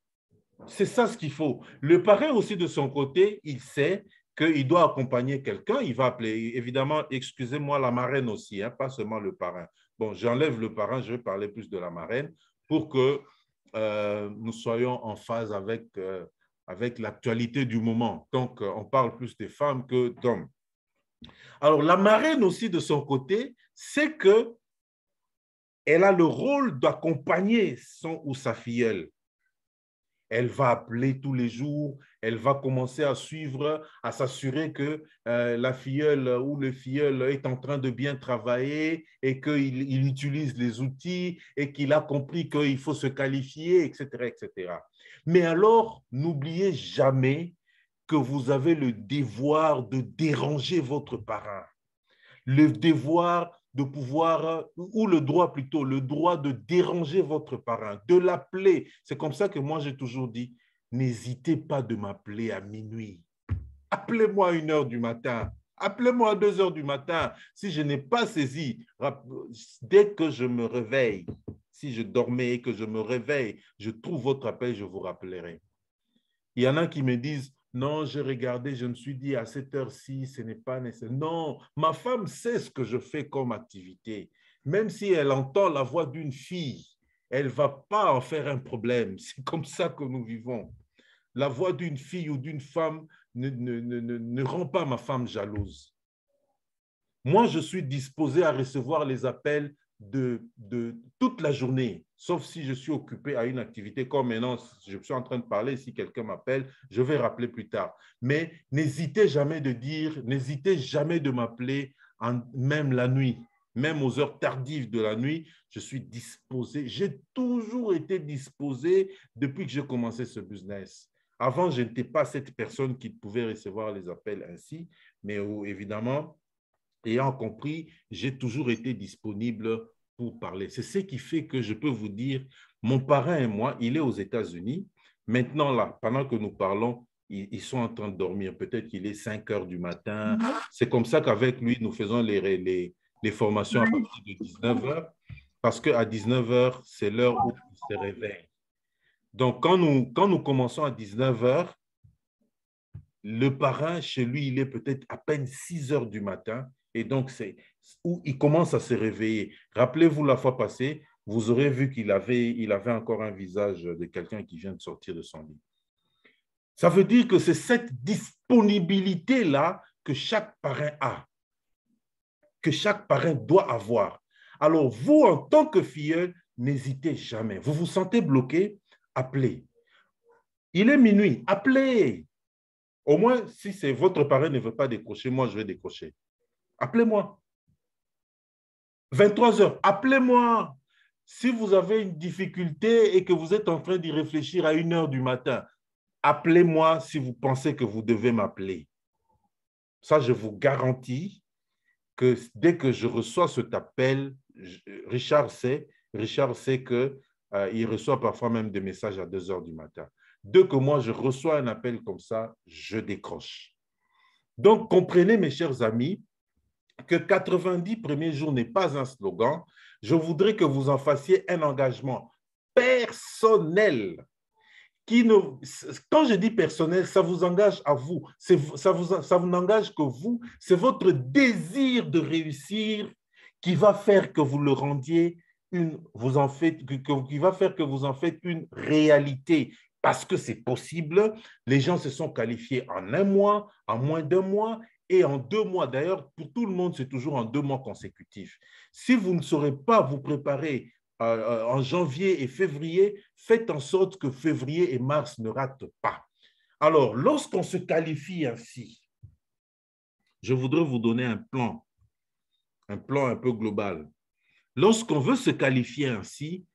C'est ça ce qu'il faut. Le parrain aussi, de son côté, il sait qu'il doit accompagner quelqu'un. Il va appeler, évidemment, excusez-moi, la marraine aussi, pas seulement le parrain. Bon, j'enlève le parrain, je vais parler plus de la marraine pour que nous soyons en phase avec l'actualité du moment. Donc, on parle plus des femmes que d'hommes. Alors, la marraine aussi, de son côté, c'est que elle a le rôle d'accompagner son ou sa filleule. Elle va appeler tous les jours, elle va commencer à suivre, à s'assurer que la filleule ou le filleul est en train de bien travailler et qu'il utilise les outils et qu'il a compris qu'il faut se qualifier, etc., etc. Mais alors, n'oubliez jamais que vous avez le devoir de déranger votre parent, le devoir de pouvoir, ou le droit plutôt, le droit de déranger votre parent, de l'appeler. C'est comme ça que moi j'ai toujours dit, n'hésitez pas de m'appeler à minuit. Appelez-moi à 1 heure du matin. Appelez-moi à 2 heures du matin. Si je n'ai pas saisi, dès que je me réveille, si je dormais et que je me réveille, je trouve votre appel, je vous rappellerai. Il y en a qui me disent, non, j'ai regardé, je me suis dit à cette heure-ci, ce n'est pas nécessaire. Non, ma femme sait ce que je fais comme activité. Même si elle entend la voix d'une fille, elle ne va pas en faire un problème. C'est comme ça que nous vivons. La voix d'une fille ou d'une femme ne rend pas ma femme jalouse. Moi, je suis disposé à recevoir les appels de toute la journée, sauf si je suis occupé à une activité comme maintenant, je suis en train de parler, si quelqu'un m'appelle, je vais rappeler plus tard. Mais n'hésitez jamais de dire, n'hésitez jamais de m'appeler même la nuit, même aux heures tardives de la nuit, je suis disposé, j'ai toujours été disposé depuis que j'ai commencé ce business. Avant, je n'étais pas cette personne qui pouvait recevoir les appels ainsi, mais évidemment, ayant compris, j'ai toujours été disponible pour parler. C'est ce qui fait que je peux vous dire, mon parrain et moi, il est aux États-Unis. Maintenant, là, pendant que nous parlons, ils sont en train de dormir. Peut-être qu'il est 5 heures du matin. C'est comme ça qu'avec lui, nous faisons les formations à partir de 19 heures, parce qu'à 19 heures, c'est l'heure où il se réveille. Donc, quand nous commençons à 19 heures, le parrain, chez lui, il est peut-être à peine 6 heures du matin. Et donc, c'est où il commence à se réveiller. Rappelez-vous la fois passée, vous aurez vu qu'il avait encore un visage de quelqu'un qui vient de sortir de son lit. Ça veut dire que c'est cette disponibilité-là que chaque parrain a, que chaque parrain doit avoir. Alors, vous, en tant que filleul, n'hésitez jamais. Vous vous sentez bloqué, appelez. Il est minuit, appelez. Au moins, si c'est votre parrain ne veut pas décrocher, moi, je vais décrocher. Appelez-moi. 23 heures, appelez-moi. Si vous avez une difficulté et que vous êtes en train d'y réfléchir à 1 heure du matin, appelez-moi si vous pensez que vous devez m'appeler. Ça, je vous garantis que dès que je reçois cet appel, Richard sait qu'il reçoit parfois même des messages à 2 heures du matin. Dès que moi, je reçois un appel comme ça, je décroche. Donc, comprenez, mes chers amis, que 90 premiers jours n'est pas un slogan. Je voudrais que vous en fassiez un engagement personnel. Quand je dis personnel, ça vous engage à vous. Ça vous n'engage que vous. C'est votre désir de réussir qui va faire que vous le rendiez qui va faire que vous en faites une réalité. Parce que c'est possible. Les gens se sont qualifiés en 1 mois, en moins d'1 mois et en 2 mois. D'ailleurs, pour tout le monde, c'est toujours en 2 mois consécutifs. Si vous ne saurez pas vous préparer en janvier et février, faites en sorte que février et mars ne ratent pas. Alors, lorsqu'on se qualifie ainsi, je voudrais vous donner un plan un peu global. Lorsqu'on veut se qualifier ainsi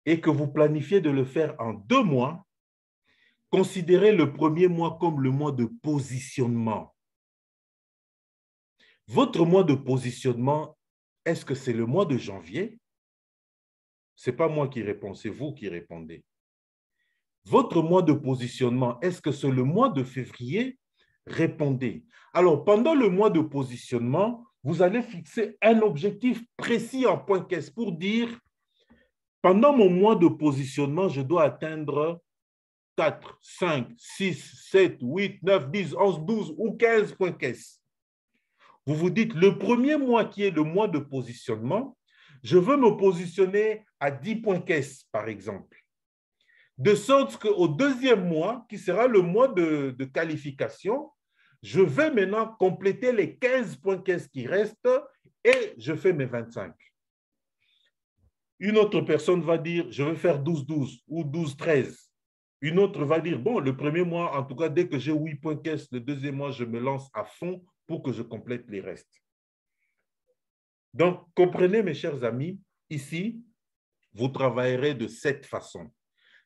et que vous planifiez de le faire en 2 mois, considérez le premier mois comme le mois de positionnement. Votre mois de positionnement, est-ce que c'est le mois de janvier? Ce n'est pas moi qui réponds, c'est vous qui répondez. Votre mois de positionnement, est-ce que c'est le mois de février? Répondez. Alors, pendant le mois de positionnement, vous allez fixer un objectif précis en point caisse pour dire, pendant mon mois de positionnement, je dois atteindre 4, 5, 6, 7, 8, 9, 10, 11, 12 ou 15 points caisse. Vous vous dites, le premier mois qui est le mois de positionnement, je veux me positionner à 10 points caisse, par exemple. De sorte qu'au deuxième mois, qui sera le mois de qualification, je vais maintenant compléter les 15 points caisse qui restent et je fais mes 25. Une autre personne va dire, je vais faire 12-12 ou 12-13. Une autre va dire, bon, le premier mois, en tout cas, dès que j'ai 8 points caisse, le deuxième mois, je me lance à fond pour que je complète les restes. Donc, comprenez, mes chers amis, ici, vous travaillerez de cette façon.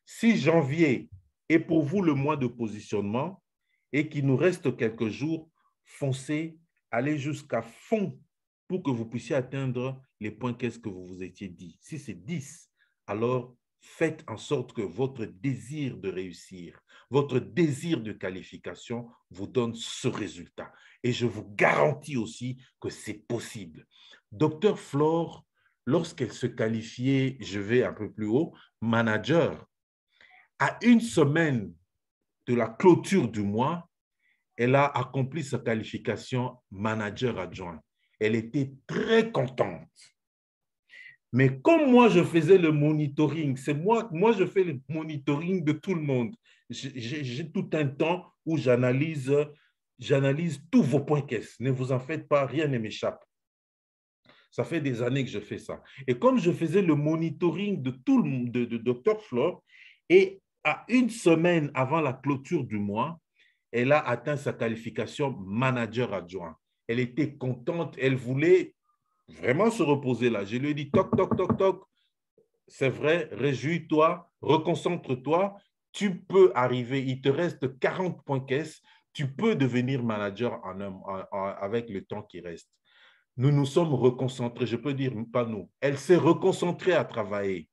Si janvier est pour vous le mois de positionnement et qu'il nous reste quelques jours, foncez, allez jusqu'à fond pour que vous puissiez atteindre les points qu'est-ce que vous vous étiez dit. Si c'est 10, alors faites en sorte que votre désir de réussir, votre désir de qualification vous donne ce résultat. Et je vous garantis aussi que c'est possible. Docteur Flore, lorsqu'elle se qualifiait, je vais un peu plus haut, manager, à une semaine de la clôture du mois, elle a accompli sa qualification manager adjoint. Elle était très contente. Mais comme moi, je faisais le monitoring, c'est moi je fais le monitoring de tout le monde. J'ai tout un temps où j'analyse tous vos points caisse. Ne vous en faites pas, rien ne m'échappe. Ça fait des années que je fais ça. Et comme je faisais le monitoring de tout le monde, de Dr. Flore, et à une semaine avant la clôture du mois, elle a atteint sa qualification manager adjoint. Elle était contente, elle voulait vraiment se reposer là. Je lui ai dit, toc, toc, toc, toc, c'est vrai, réjouis-toi, reconcentre-toi, tu peux arriver, il te reste 40 points caisse, tu peux devenir manager avec le temps qui reste. Nous nous sommes reconcentrés, je peux dire pas nous, elle s'est reconcentrée à travailler.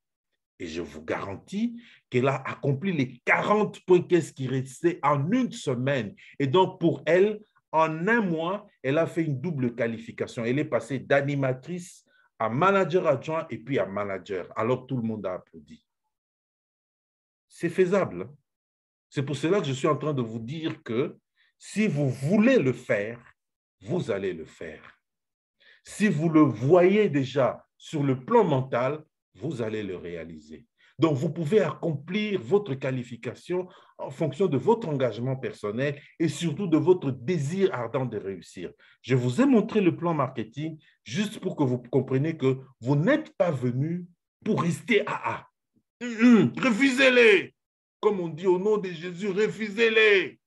Et je vous garantis qu'elle a accompli les 40 points qu'est-ce qui restait en une semaine. Et donc, pour elle, en un mois, elle a fait une double qualification. Elle est passée d'animatrice à manager adjoint et puis à manager. Alors, tout le monde a applaudi. C'est faisable. C'est pour cela que je suis en train de vous dire que si vous voulez le faire, vous allez le faire. Si vous le voyez déjà sur le plan mental, vous allez le réaliser. Donc, vous pouvez accomplir votre qualification en fonction de votre engagement personnel et surtout de votre désir ardent de réussir. Je vous ai montré le plan marketing juste pour que vous compreniez que vous n'êtes pas venu pour rester à A. Refusez-les. Comme on dit au nom de Jésus, refusez-les.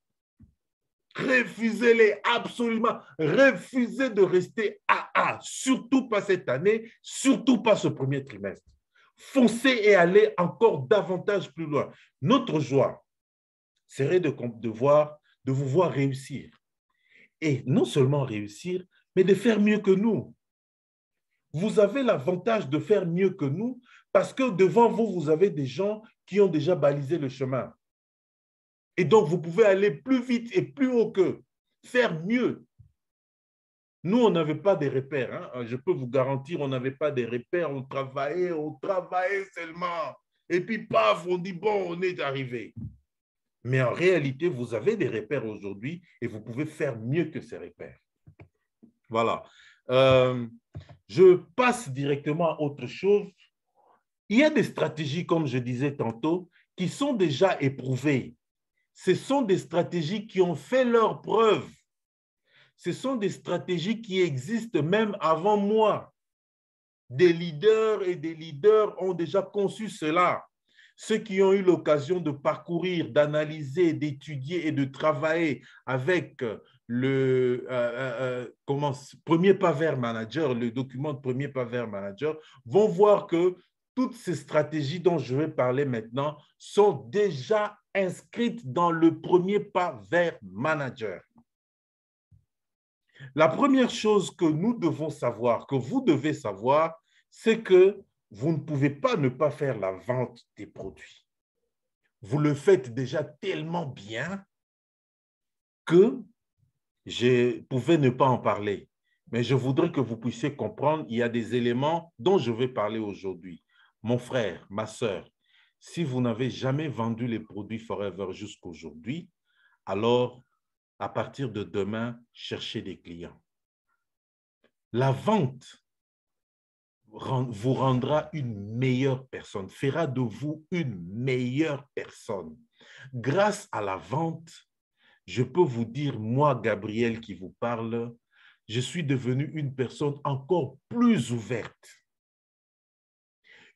Refusez-les, absolument. Refusez de rester AA, surtout pas cette année, surtout pas ce premier trimestre. Foncez et allez encore davantage plus loin. Notre joie serait de vous voir réussir. Et non seulement réussir, mais de faire mieux que nous. Vous avez l'avantage de faire mieux que nous parce que devant vous, vous avez des gens qui ont déjà balisé le chemin. Et donc, vous pouvez aller plus vite et plus haut qu'eux, faire mieux. Nous, on n'avait pas de repères. Hein? Je peux vous garantir, on n'avait pas de repères. On travaillait seulement. Et puis, paf, on dit, bon, on est arrivé. Mais en réalité, vous avez des repères aujourd'hui et vous pouvez faire mieux que ces repères. Voilà. Je passe directement à autre chose. Il y a des stratégies, comme je disais tantôt, qui sont déjà éprouvées. Ce sont des stratégies qui ont fait leurs preuves. Ce sont des stratégies qui existent même avant moi. Des leaders et des leaders ont déjà conçu cela. Ceux qui ont eu l'occasion de parcourir, d'analyser, d'étudier et de travailler avec le premier pas vers manager, le document de premier pas vers manager, vont voir que toutes ces stratégies dont je vais parler maintenant sont déjà inscrites dans le premier pas vers manager. La première chose que nous devons savoir, que vous devez savoir, c'est que vous ne pouvez pas ne pas faire la vente des produits. Vous le faites déjà tellement bien que je pouvais ne pas en parler. Mais je voudrais que vous puissiez comprendre, il y a des éléments dont je vais parler aujourd'hui. Mon frère, ma sœur, si vous n'avez jamais vendu les produits Forever jusqu'aujourd'hui, alors à partir de demain, cherchez des clients. La vente, vous rendra une meilleure personne, fera de vous une meilleure personne. Grâce à la vente, je peux vous dire, moi, Gabriel, qui vous parle, je suis devenu une personne encore plus ouverte.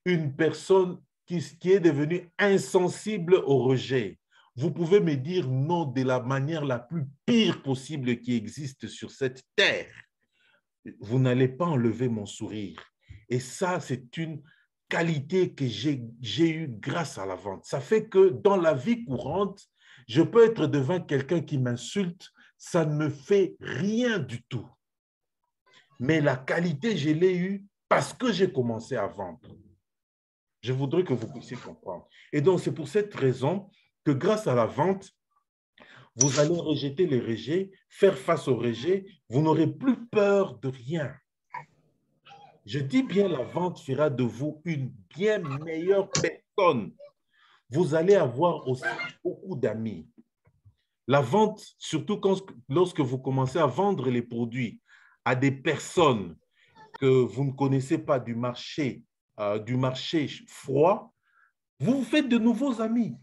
Une personne qui est devenue insensible au rejet. Vous pouvez me dire non de la manière la plus pire possible qui existe sur cette terre. Vous n'allez pas enlever mon sourire. Et ça, c'est une qualité que j'ai eue grâce à la vente. Ça fait que dans la vie courante, je peux être devant quelqu'un qui m'insulte, ça ne me fait rien du tout. Mais la qualité, je l'ai eue parce que j'ai commencé à vendre. Je voudrais que vous puissiez comprendre. Et donc, c'est pour cette raison que grâce à la vente, vous allez rejeter les rejets, faire face aux rejets, vous n'aurez plus peur de rien. Je dis bien, la vente fera de vous une bien meilleure personne. Vous allez avoir aussi beaucoup d'amis. La vente, surtout lorsque vous commencez à vendre les produits à des personnes que vous ne connaissez pas du marché froid, vous vous faites de nouveaux amis.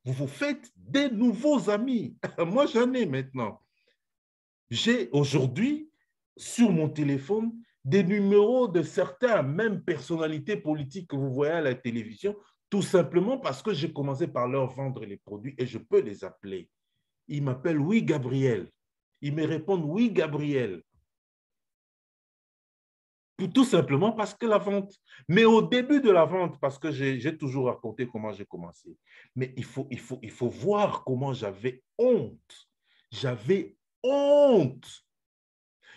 Vous vous faites des nouveaux amis. Moi, j'en ai maintenant. J'ai aujourd'hui sur mon téléphone des numéros de certaines même personnalités politiques que vous voyez à la télévision, tout simplement parce que j'ai commencé par leur vendre les produits et je peux les appeler. Ils m'appellent oui, Gabriel. Ils me répondent oui, Gabriel. Tout simplement parce que la vente. Mais au début de la vente, parce que j'ai toujours raconté comment j'ai commencé, mais il faut voir comment j'avais honte. J'avais honte.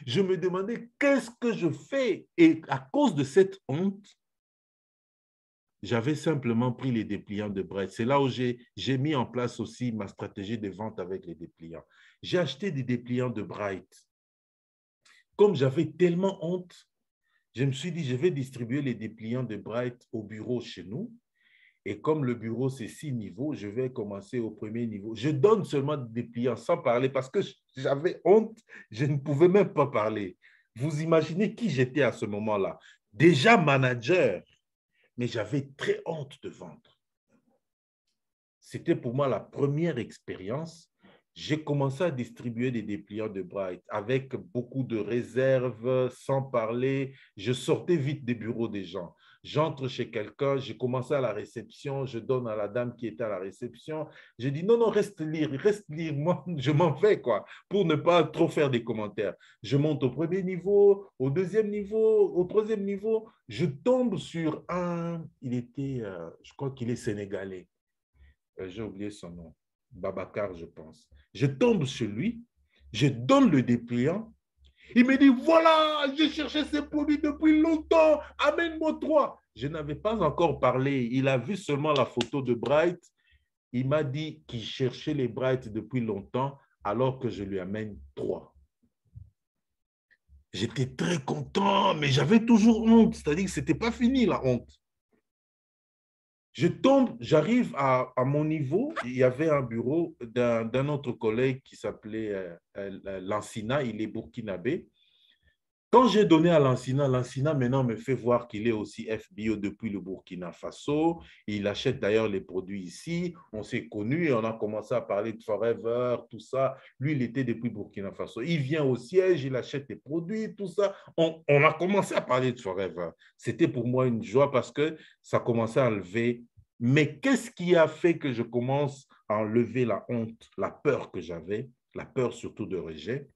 Je me demandais qu'est-ce que je fais. Et à cause de cette honte, j'avais simplement pris les dépliants de Bright. C'est là où j'ai mis en place aussi ma stratégie de vente avec les dépliants. J'ai acheté des dépliants de Bright. Comme j'avais tellement honte, je me suis dit, je vais distribuer les dépliants de Bright au bureau chez nous. Et comme le bureau, c'est 6 niveaux, je vais commencer au premier niveau. Je donne seulement des dépliants sans parler parce que j'avais honte, je ne pouvais même pas parler. Vous imaginez qui j'étais à ce moment-là? Déjà manager, mais j'avais très honte de vendre. C'était pour moi la première expérience. J'ai commencé à distribuer des dépliants de Bright avec beaucoup de réserves, sans parler. Je sortais vite des bureaux des gens. J'entre chez quelqu'un, j'ai commencé à la réception, je donne à la dame qui était à la réception. Je dis non, non, reste lire, moi, je m'en vais, quoi, pour ne pas trop faire des commentaires. Je monte au premier niveau, au deuxième niveau, au troisième niveau. Je tombe sur il était, je crois qu'il est sénégalais. J'ai oublié son nom, Babacar, je pense. Je tombe sur lui, je donne le dépliant. Il me dit, voilà, j'ai cherché ces produits depuis longtemps, amène-moi 3. Je n'avais pas encore parlé. Il a vu seulement la photo de Bright. Il m'a dit qu'il cherchait les Bright depuis longtemps, alors que je lui amène 3. J'étais très content, mais j'avais toujours honte. C'est-à-dire que ce n'était pas fini, la honte. Je tombe, j'arrive à mon niveau. Il y avait un bureau d'un autre collègue qui s'appelait Lansina, il est burkinabé. Quand j'ai donné à Lansina, Lansina maintenant me fait voir qu'il est aussi FBO depuis le Burkina Faso. Il achète d'ailleurs les produits ici. On s'est connus et on a commencé à parler de Forever, tout ça. Lui, il était depuis Burkina Faso. Il vient au siège, il achète les produits, tout ça. On a commencé à parler de Forever. C'était pour moi une joie parce que ça commençait à enlever. Mais qu'est-ce qui a fait que je commence à enlever la honte, la peur que j'avais, la peur surtout de rejet?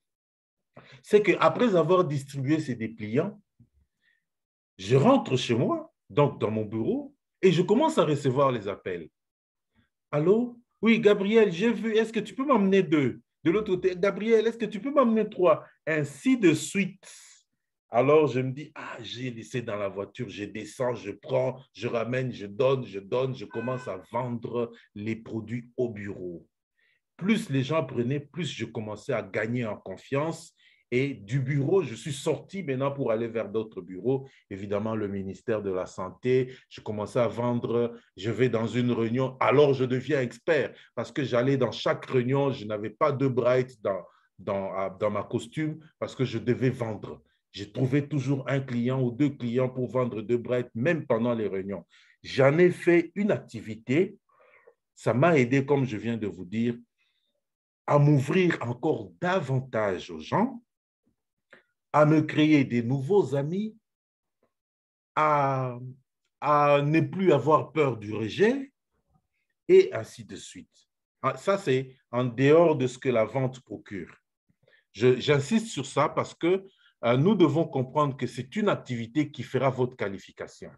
C'est qu'après avoir distribué ces dépliants, je rentre chez moi, donc dans mon bureau, et je commence à recevoir les appels. Allô? Oui, Gabriel, j'ai vu, est-ce que tu peux m'emmener 2? De l'autre côté, Gabriel, est-ce que tu peux m'emmener 3? Ainsi de suite. Alors, je me dis, j'ai laissé dans la voiture, je descends, je prends, je ramène, je donne, je commence à vendre les produits au bureau. Plus les gens prenaient, plus je commençais à gagner en confiance. Et du bureau, je suis sorti maintenant pour aller vers d'autres bureaux. Évidemment, le ministère de la Santé, je commençais à vendre, je vais dans une réunion, alors je deviens expert parce que j'allais dans chaque réunion, je n'avais pas de Bright dans ma costume parce que je devais vendre. J'ai trouvé toujours un client ou deux clients pour vendre deux brettes, même pendant les réunions. J'en ai fait une activité. Ça m'a aidé, comme je viens de vous dire, à m'ouvrir encore davantage aux gens, à me créer des nouveaux amis, à, à ne plus avoir peur du rejet, et ainsi de suite. Ça, c'est en dehors de ce que la vente procure. J'insiste sur ça parce que nous devons comprendre que c'est une activité qui fera votre qualification.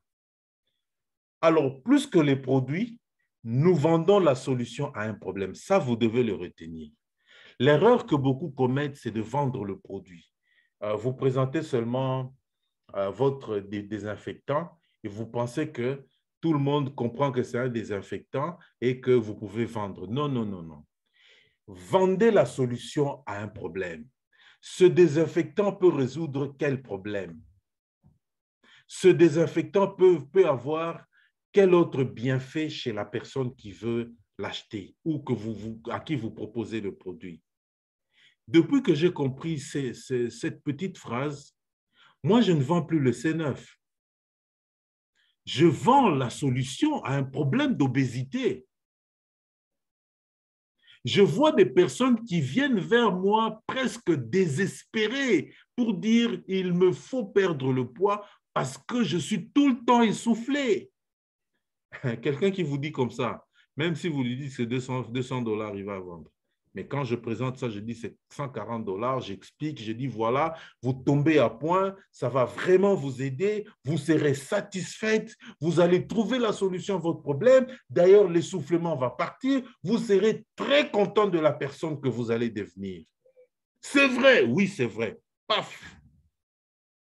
Alors, plus que les produits, nous vendons la solution à un problème. Ça, vous devez le retenir. L'erreur que beaucoup commettent, c'est de vendre le produit. Vous présentez seulement votre désinfectant et vous pensez que tout le monde comprend que c'est un désinfectant et que vous pouvez vendre. Non, non, non, non. Vendez la solution à un problème. Ce désinfectant peut résoudre quel problème? Ce désinfectant peut avoir quel autre bienfait chez la personne qui veut l'acheter ou que à qui vous proposez le produit? Depuis que j'ai compris cette petite phrase, moi, je ne vends plus le C9. Je vends la solution à un problème d'obésité. Je vois des personnes qui viennent vers moi presque désespérées pour dire il me faut perdre le poids parce que je suis tout le temps essoufflé. Quelqu'un qui vous dit comme ça, même si vous lui dites que c'est 200 $, il va vendre. Mais quand je présente ça, je dis c'est 140 $, j'explique, je dis voilà, vous tombez à point, ça va vraiment vous aider, vous serez satisfaite, vous allez trouver la solution à votre problème. D'ailleurs, l'essoufflement va partir, vous serez très content de la personne que vous allez devenir. C'est vrai, oui, c'est vrai. Paf,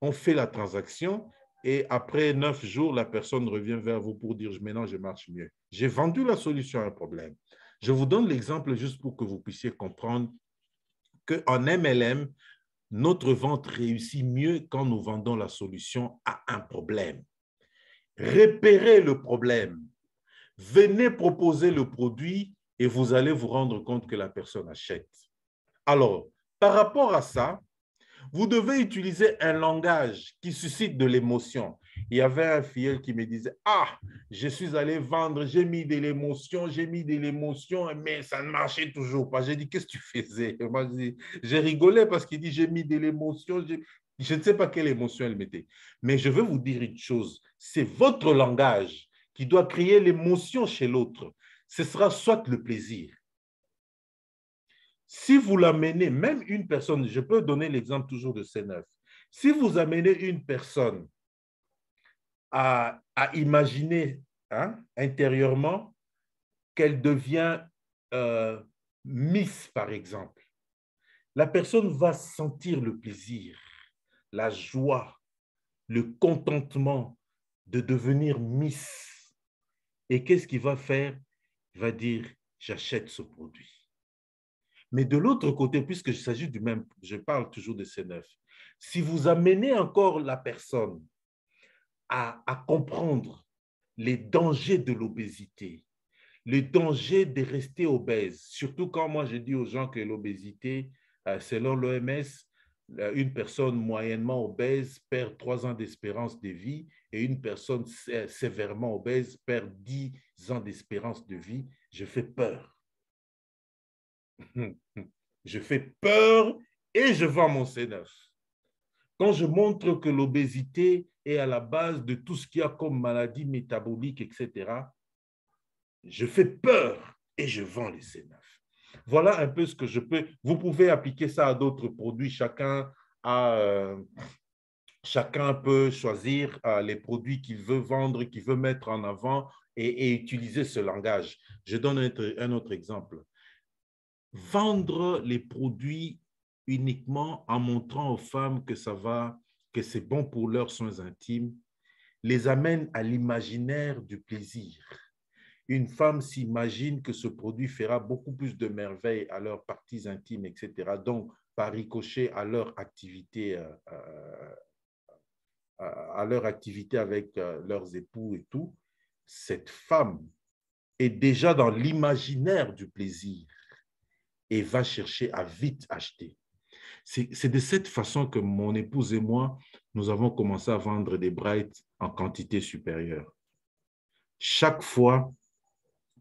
on fait la transaction et après 9 jours, la personne revient vers vous pour dire maintenant, je marche mieux. J'ai vendu la solution à un problème. Je vous donne l'exemple juste pour que vous puissiez comprendre qu'en MLM, notre vente réussit mieux quand nous vendons la solution à un problème. Repérez le problème. Venez proposer le produit et vous allez vous rendre compte que la personne achète. Alors, par rapport à ça, vous devez utiliser un langage qui suscite de l'émotion. Il y avait un filleul qui me disait, ah, je suis allé vendre, j'ai mis de l'émotion, mais ça ne marchait toujours pas. J'ai dit, qu'est-ce que tu faisais? J'ai rigolé parce qu'il dit, j'ai mis de l'émotion, je ne sais pas quelle émotion elle mettait. Mais je veux vous dire une chose, c'est votre langage qui doit créer l'émotion chez l'autre. Ce sera soit le plaisir. Si vous l'amenez, même une personne, je peux donner l'exemple toujours de C9, si vous amenez une personne à imaginer intérieurement qu'elle devient Miss, par exemple, la personne va sentir le plaisir, la joie, le contentement de devenir Miss. Et qu'est-ce qu'il va faire? Il va dire, j'achète ce produit. Mais de l'autre côté, puisque il s'agit du même, je parle toujours de C9, si vous amenez encore la personne à comprendre les dangers de l'obésité, les dangers de rester obèse, surtout quand moi je dis aux gens que l'obésité, selon l'OMS, une personne moyennement obèse perd 3 ans d'espérance de vie et une personne sévèrement obèse perd 10 ans d'espérance de vie, je fais peur. Je fais peur et je vends mon C9. Quand je montre que l'obésité est à la base de tout ce qu'il y a comme maladie métabolique, etc., je fais peur et je vends les C9. Voilà un peu ce que je peux. Vous pouvez appliquer ça à d'autres produits. Chacun peut choisir les produits qu'il veut vendre, qu'il veut mettre en avant et utiliser ce langage. Je donne un autre exemple. Vendre les produits uniquement en montrant aux femmes que ça va, que c'est bon pour leurs soins intimes, les amène à l'imaginaire du plaisir. Une femme s'imagine que ce produit fera beaucoup plus de merveilles à leurs parties intimes, etc. Donc, par ricochet à leur activité, avec leurs époux et tout, cette femme est déjà dans l'imaginaire du plaisir et va chercher à vite acheter. C'est de cette façon que mon épouse et moi, nous avons commencé à vendre des brides en quantité supérieure. Chaque fois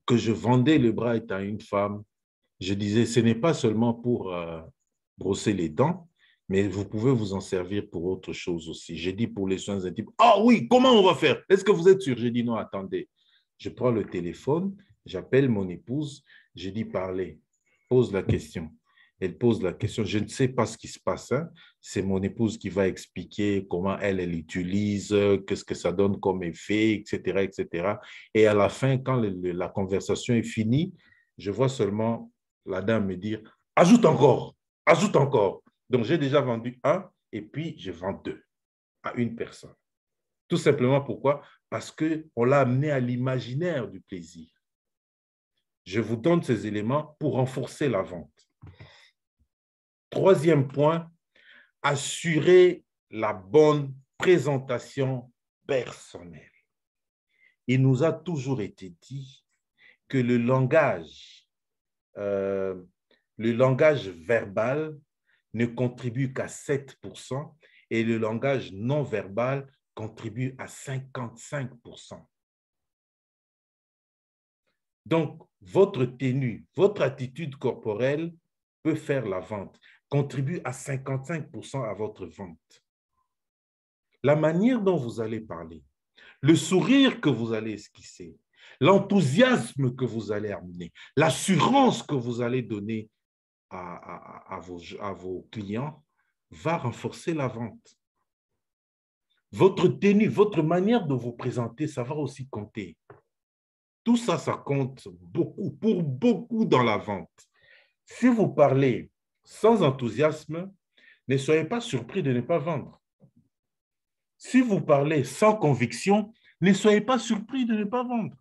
que je vendais le bride à une femme, je disais, ce n'est pas seulement pour brosser les dents, mais vous pouvez vous en servir pour autre chose aussi. J'ai dit pour les soins intimes, ah oui, comment on va faire? Est-ce que vous êtes sûr? J'ai dit non, attendez. Je prends le téléphone, j'appelle mon épouse, je dis parlez, pose la question. Elle pose la question, je ne sais pas ce qui se passe, hein. C'est mon épouse qui va expliquer comment elle utilise, qu'est-ce que ça donne comme effet, etc., etc. Et à la fin, quand la conversation est finie, je vois seulement la dame me dire, ajoute encore, ajoute encore. Donc, j'ai déjà vendu un et puis je vends deux à une personne. Tout simplement pourquoi? Parce qu'on l'a amené à l'imaginaire du plaisir. Je vous donne ces éléments pour renforcer la vente. Troisième point, assurer la bonne présentation personnelle. Il nous a toujours été dit que le langage verbal ne contribue qu'à 7% et le langage non verbal contribue à 55%. Donc, votre tenue, votre attitude corporelle peut faire la vente, contribue à 55% à votre vente. La manière dont vous allez parler, le sourire que vous allez esquisser, l'enthousiasme que vous allez amener, l'assurance que vous allez donner à vos clients va renforcer la vente. Votre tenue, votre manière de vous présenter, ça va aussi compter. Tout ça, ça compte beaucoup, pour beaucoup dans la vente. Si vous parlez sans enthousiasme, ne soyez pas surpris de ne pas vendre. Si vous parlez sans conviction, ne soyez pas surpris de ne pas vendre.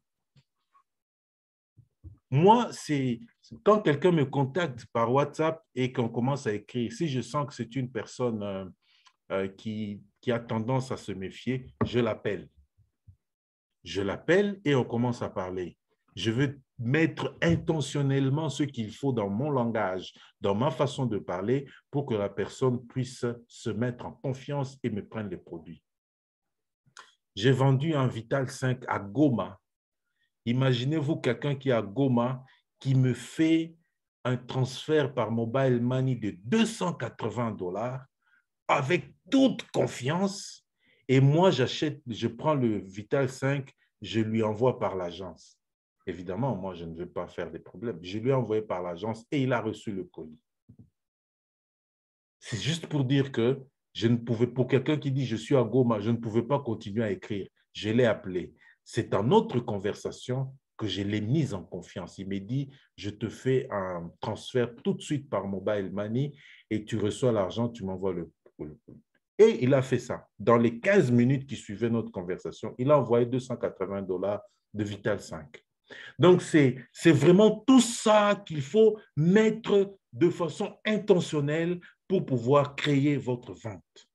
Moi, c'est quand quelqu'un me contacte par WhatsApp et qu'on commence à écrire, si je sens que c'est une personne qui a tendance à se méfier, je l'appelle. Je l'appelle et on commence à parler. Je veux mettre intentionnellement ce qu'il faut dans mon langage, dans ma façon de parler, pour que la personne puisse se mettre en confiance et me prenne les produits. J'ai vendu un Vital 5 à Goma. Imaginez-vous quelqu'un qui est à Goma, qui me fait un transfert par mobile money de 280 $ avec toute confiance. Et moi, je prends le Vital 5, je lui envoie par l'agence. Évidemment, moi, je ne veux pas faire des problèmes. Je lui ai envoyé par l'agence et il a reçu le colis. C'est juste pour dire que je ne pouvais, pour quelqu'un qui dit je suis à Goma, je ne pouvais pas continuer à écrire. Je l'ai appelé. C'est en notre conversation que je l'ai mise en confiance. Il m'a dit, je te fais un transfert tout de suite par mobile money et tu reçois l'argent, tu m'envoies le. Et il a fait ça. Dans les 15 minutes qui suivaient notre conversation, il a envoyé 280 $ de Vital 5. Donc, c'est vraiment tout ça qu'il faut mettre de façon intentionnelle pour pouvoir créer votre vente.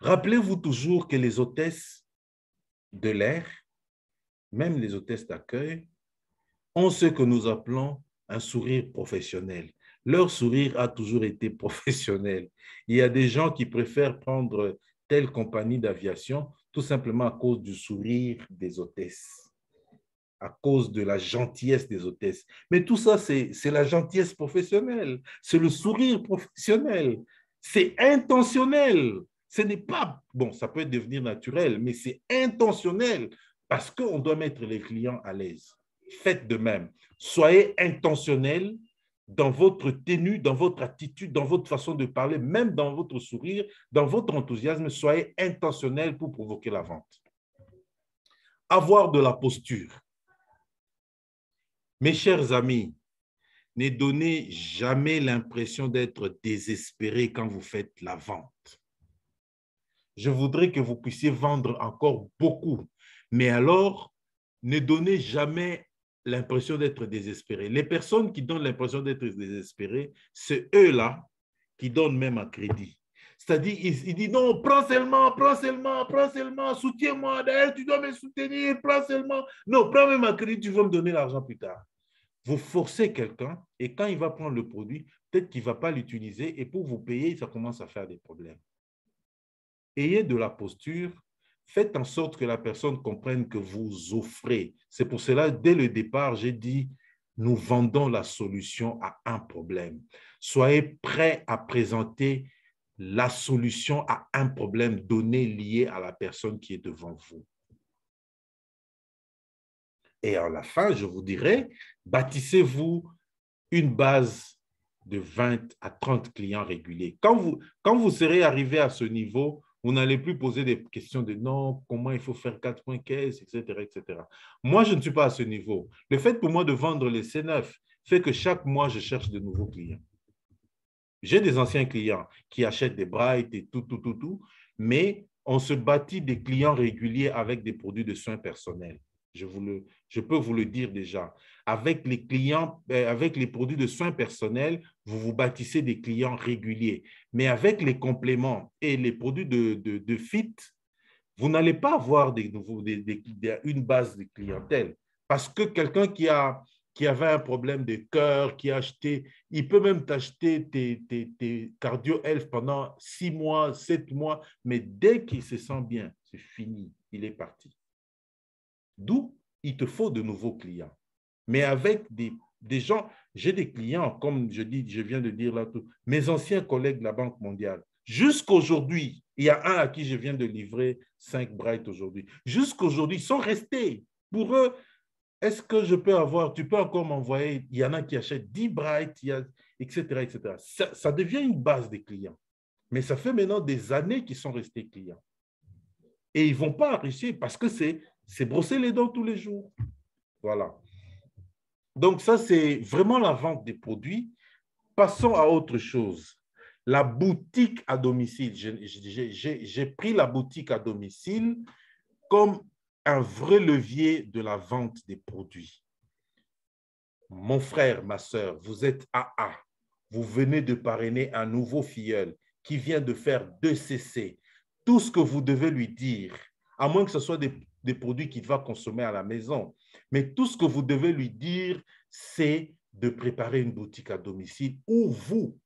Rappelez-vous toujours que les hôtesses de l'air, même les hôtesses d'accueil, ont ce que nous appelons un sourire professionnel. Leur sourire a toujours été professionnel. Il y a des gens qui préfèrent prendre telle compagnie d'aviation tout simplement à cause du sourire des hôtesses, à cause de la gentillesse des hôtesses. Mais tout ça, c'est la gentillesse professionnelle, c'est le sourire professionnel, c'est intentionnel. Ce n'est pas, bon, ça peut devenir naturel, mais c'est intentionnel parce qu'on doit mettre les clients à l'aise. Faites de même. Soyez intentionnel dans votre tenue, dans votre attitude, dans votre façon de parler, même dans votre sourire, dans votre enthousiasme. Soyez intentionnel pour provoquer la vente. Avoir de la posture. Mes chers amis, ne donnez jamais l'impression d'être désespéré quand vous faites la vente. Je voudrais que vous puissiez vendre encore beaucoup, mais alors, ne donnez jamais l'impression d'être désespéré. Les personnes qui donnent l'impression d'être désespérées, c'est eux-là qui donnent même un crédit. C'est-à-dire, il dit non, prends seulement, soutiens-moi, d'ailleurs, tu dois me soutenir, prends seulement. Non, prends même un crédit, tu vas me donner l'argent plus tard. Vous forcez quelqu'un et quand il va prendre le produit, peut-être qu'il ne va pas l'utiliser et pour vous payer, ça commence à faire des problèmes. Ayez de la posture, faites en sorte que la personne comprenne que vous offrez. C'est pour cela, dès le départ, j'ai dit, nous vendons la solution à un problème. Soyez prêts à présenter la solution à un problème donné lié à la personne qui est devant vous. Et à la fin, je vous dirai, bâtissez-vous une base de 20 à 30 clients réguliers. Quand vous serez arrivé à ce niveau, vous n'allez plus poser des questions de non, comment il faut faire 4 points caisse, etc., etc. Moi, je ne suis pas à ce niveau. Le fait pour moi de vendre les C9 fait que chaque mois, je cherche de nouveaux clients. J'ai des anciens clients qui achètent des Bright et tout, mais on se bâtit des clients réguliers avec des produits de soins personnels. Je peux vous le dire déjà. Avec les clients, avec les produits de soins personnels, vous vous bâtissez des clients réguliers. Mais avec les compléments et les produits de fit, vous n'allez pas avoir une base de clientèle. Parce que quelqu'un qui avait un problème de cœur, qui a acheté, il peut même t'acheter tes Cardio Health pendant 6 mois, 7 mois, mais dès qu'il se sent bien, c'est fini, il est parti. D'où il te faut de nouveaux clients. Mais avec des gens, j'ai des clients, comme je viens de dire là, mes anciens collègues de la Banque mondiale. Jusqu'aujourd'hui, il y a un à qui je viens de livrer 5 Bright aujourd'hui. Jusqu'aujourd'hui, ils sont restés. Pour eux, est-ce que je peux avoir, tu peux encore m'envoyer, il y en a qui achètent 10 Bright, etc., etc. Ça devient une base des clients. Mais ça fait maintenant des années qu'ils sont restés clients. Et ils ne vont pas enrichir parce que c'est brosser les dents tous les jours. Voilà. Donc ça, c'est vraiment la vente des produits. Passons à autre chose. La boutique à domicile. J'ai pris la boutique à domicile comme un vrai levier de la vente des produits. Mon frère, ma soeur, vous êtes AA. Vous venez de parrainer un nouveau filleul qui vient de faire 2 CC. Tout ce que vous devez lui dire, à moins que ce soit des produits qu'il va consommer à la maison, mais tout ce que vous devez lui dire, c'est de préparer une boutique à domicile où vous,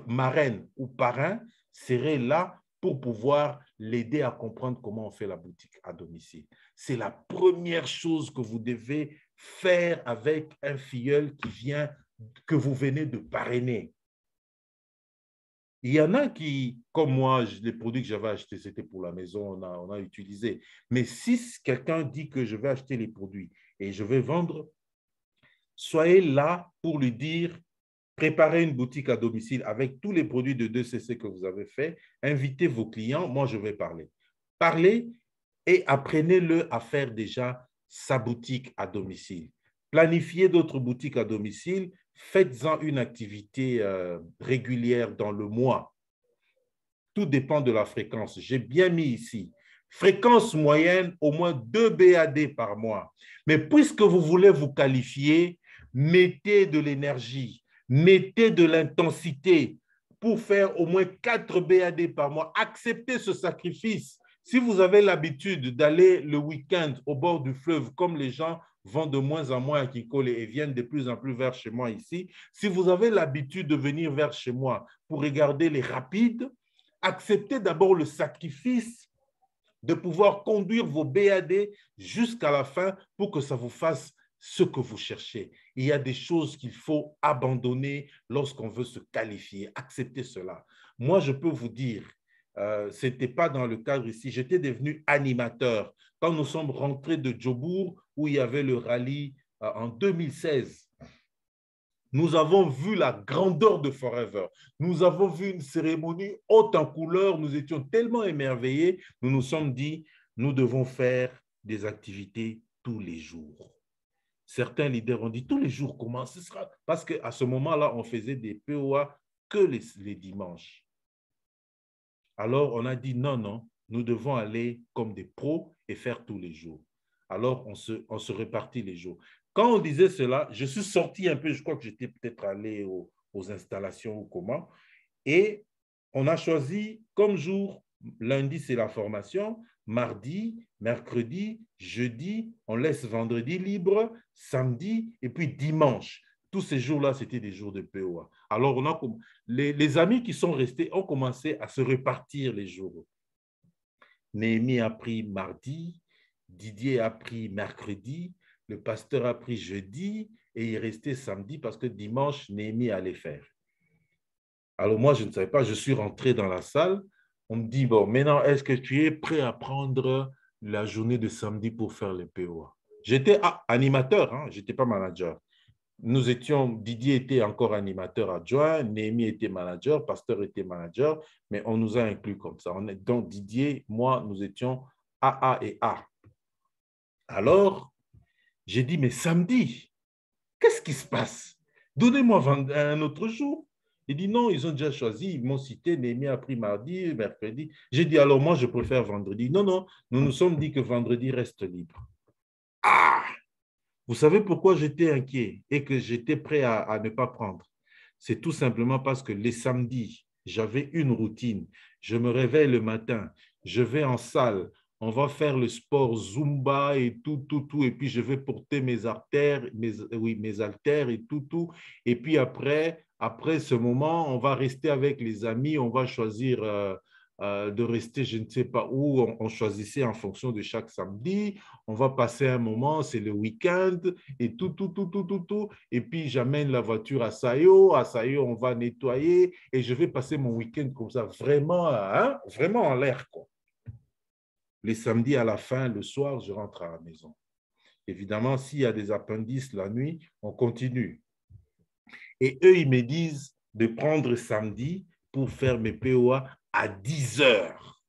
marraine ou parrain, serez là pour pouvoir l'aider à comprendre comment on fait la boutique à domicile. C'est la première chose que vous devez faire avec un filleul que vous venez de parrainer. Il y en a qui, comme moi, les produits que j'avais achetés, c'était pour la maison, on a utilisé. Mais si quelqu'un dit que je vais acheter les produits et je vais vendre, soyez là pour lui dire, préparez une boutique à domicile avec tous les produits de 2CC que vous avez fait, invitez vos clients, moi je vais parler. Parlez et apprenez-le à faire déjà sa boutique à domicile. Planifiez d'autres boutiques à domicile, faites-en une activité régulière dans le mois. Tout dépend de la fréquence. J'ai bien mis ici. Fréquence moyenne, au moins 2 BAD par mois. Mais puisque vous voulez vous qualifier, mettez de l'énergie, mettez de l'intensité pour faire au moins 4 BAD par mois. Acceptez ce sacrifice. Si vous avez l'habitude d'aller le week-end au bord du fleuve, comme les gens vont de moins en moins à Kikole et viennent de plus en plus vers chez moi ici, si vous avez l'habitude de venir vers chez moi pour regarder les rapides, acceptez d'abord le sacrifice de pouvoir conduire vos BAD jusqu'à la fin pour que ça vous fasse ce que vous cherchez. Il y a des choses qu'il faut abandonner lorsqu'on veut se qualifier. Acceptez cela. Moi, je peux vous dire, ce n'était pas dans le cadre ici, j'étais devenu animateur. Quand nous sommes rentrés de Djobour, où il y avait le rallye en 2016, nous avons vu la grandeur de Forever. Nous avons vu une cérémonie haute en couleur. Nous étions tellement émerveillés. Nous nous sommes dit, nous devons faire des activités tous les jours. Certains leaders ont dit, tous les jours, comment ce sera? Parce qu'à ce moment-là, on faisait des POA que les dimanches. Alors, on a dit, non, non, nous devons aller comme des pros et faire tous les jours. Alors, on se répartit les jours. Quand on disait cela, je suis sorti un peu, je crois que j'étais peut-être allé aux installations ou comment, et on a choisi comme jour, lundi c'est la formation, mardi, mercredi, jeudi, on laisse vendredi libre, samedi et puis dimanche. tous ces jours-là, c'était des jours de POA. Alors, les amis qui sont restés ont commencé à se répartir les jours. Néhémie a pris mardi, Didier a pris mercredi, le pasteur a pris jeudi et il est resté samedi parce que dimanche, Néhémie allait faire. Alors moi, je ne savais pas, je suis rentré dans la salle. On me dit, bon, maintenant, est-ce que tu es prêt à prendre la journée de samedi pour faire les POA? J'étais animateur, hein, je n'étais pas manager. Nous étions, Didier était encore animateur adjoint, Néhémie était manager, pasteur était manager, mais on nous a inclus comme ça. Donc Didier, moi, nous étions AA et A. Alors, j'ai dit, mais samedi, qu'est-ce qui se passe? Donnez-moi un autre jour. Il dit non, ils ont déjà choisi, ils m'ont cité, Néhémie a pris mardi, mercredi. J'ai dit alors moi, je préfère vendredi. Non, non, nous nous sommes dit que vendredi reste libre. Ah! Vous savez pourquoi j'étais inquiet et que j'étais prêt à ne pas prendre? C'est tout simplement parce que les samedis, j'avais une routine. Je me réveille le matin, je vais en salle, on va faire le sport Zumba et tout, et puis je vais porter mes haltères et tout. Et puis après ce moment, on va rester avec les amis, on va choisir de rester, je ne sais pas où, on choisissait en fonction de chaque samedi, on va passer un moment, c'est le week-end, et tout. Et puis, j'amène la voiture à Sayo, on va nettoyer, et je vais passer mon week-end comme ça, vraiment, hein, vraiment en l'air, quoi. Les samedis à la fin, le soir, je rentre à la maison. Évidemment, s'il y a des appendices la nuit, on continue. Et eux, ils me disent de prendre samedi pour faire mes POA à 10 heures.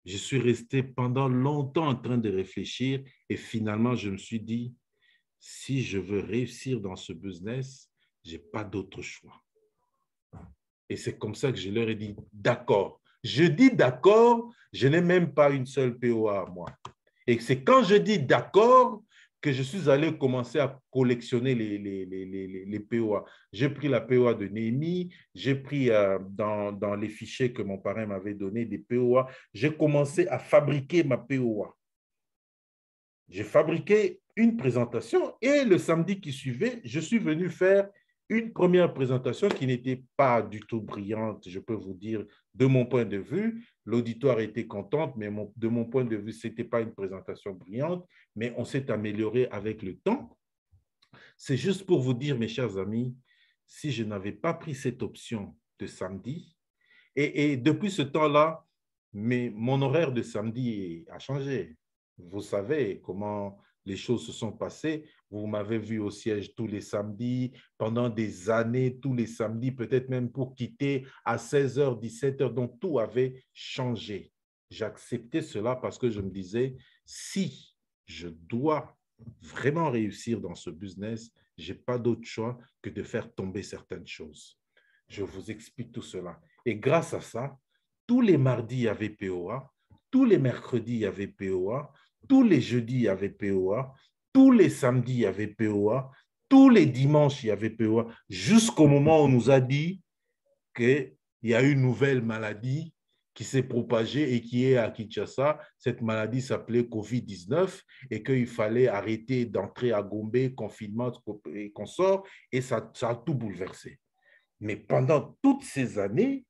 Je suis resté pendant longtemps en train de réfléchir et finalement, je me suis dit, si je veux réussir dans ce business, je n'ai pas d'autre choix. Et c'est comme ça que je leur ai dit, d'accord. Je dis d'accord, je n'ai même pas une seule POA à moi. Et c'est quand je dis d'accord que je suis allé commencer à collectionner les POA. J'ai pris la POA de Néhémie, j'ai pris dans les fichiers que mon parrain m'avait donné des POA, j'ai commencé à fabriquer ma POA. J'ai fabriqué une présentation et le samedi qui suivait, je suis venu faire une première présentation qui n'était pas du tout brillante, je peux vous dire, de mon point de vue. L'auditoire était contente, mais de mon point de vue, ce n'était pas une présentation brillante, mais on s'est amélioré avec le temps. C'est juste pour vous dire, mes chers amis, si je n'avais pas pris cette option de samedi, et depuis ce temps-là, mon horaire de samedi a changé. Vous savez comment les choses se sont passées. Vous m'avez vu au siège tous les samedis, pendant des années, tous les samedis, peut-être même pour quitter à 16h, 17h. Donc, tout avait changé. J'acceptais cela parce que je me disais, si je dois vraiment réussir dans ce business, je n'ai pas d'autre choix que de faire tomber certaines choses. Je vous explique tout cela. Et grâce à ça, tous les mardis, il y avait POA, tous les mercredis, il y avait POA, tous les jeudis, il y avait POA, tous les samedis, il y avait POA, tous les dimanches, il y avait POA, jusqu'au moment où on nous a dit qu'il y a une nouvelle maladie qui s'est propagée et qui est à Kinshasa. Cette maladie s'appelait COVID-19 et qu'il fallait arrêter d'entrer à Gombe, confinement et qu'on sort, et ça a tout bouleversé. Mais pendant toutes ces années,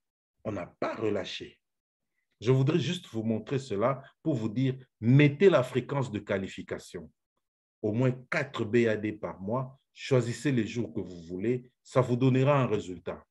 on n'a pas relâché. Je voudrais juste vous montrer cela pour vous dire, mettez la fréquence de qualification. Au moins 4 BAD par mois, choisissez les jours que vous voulez, ça vous donnera un résultat.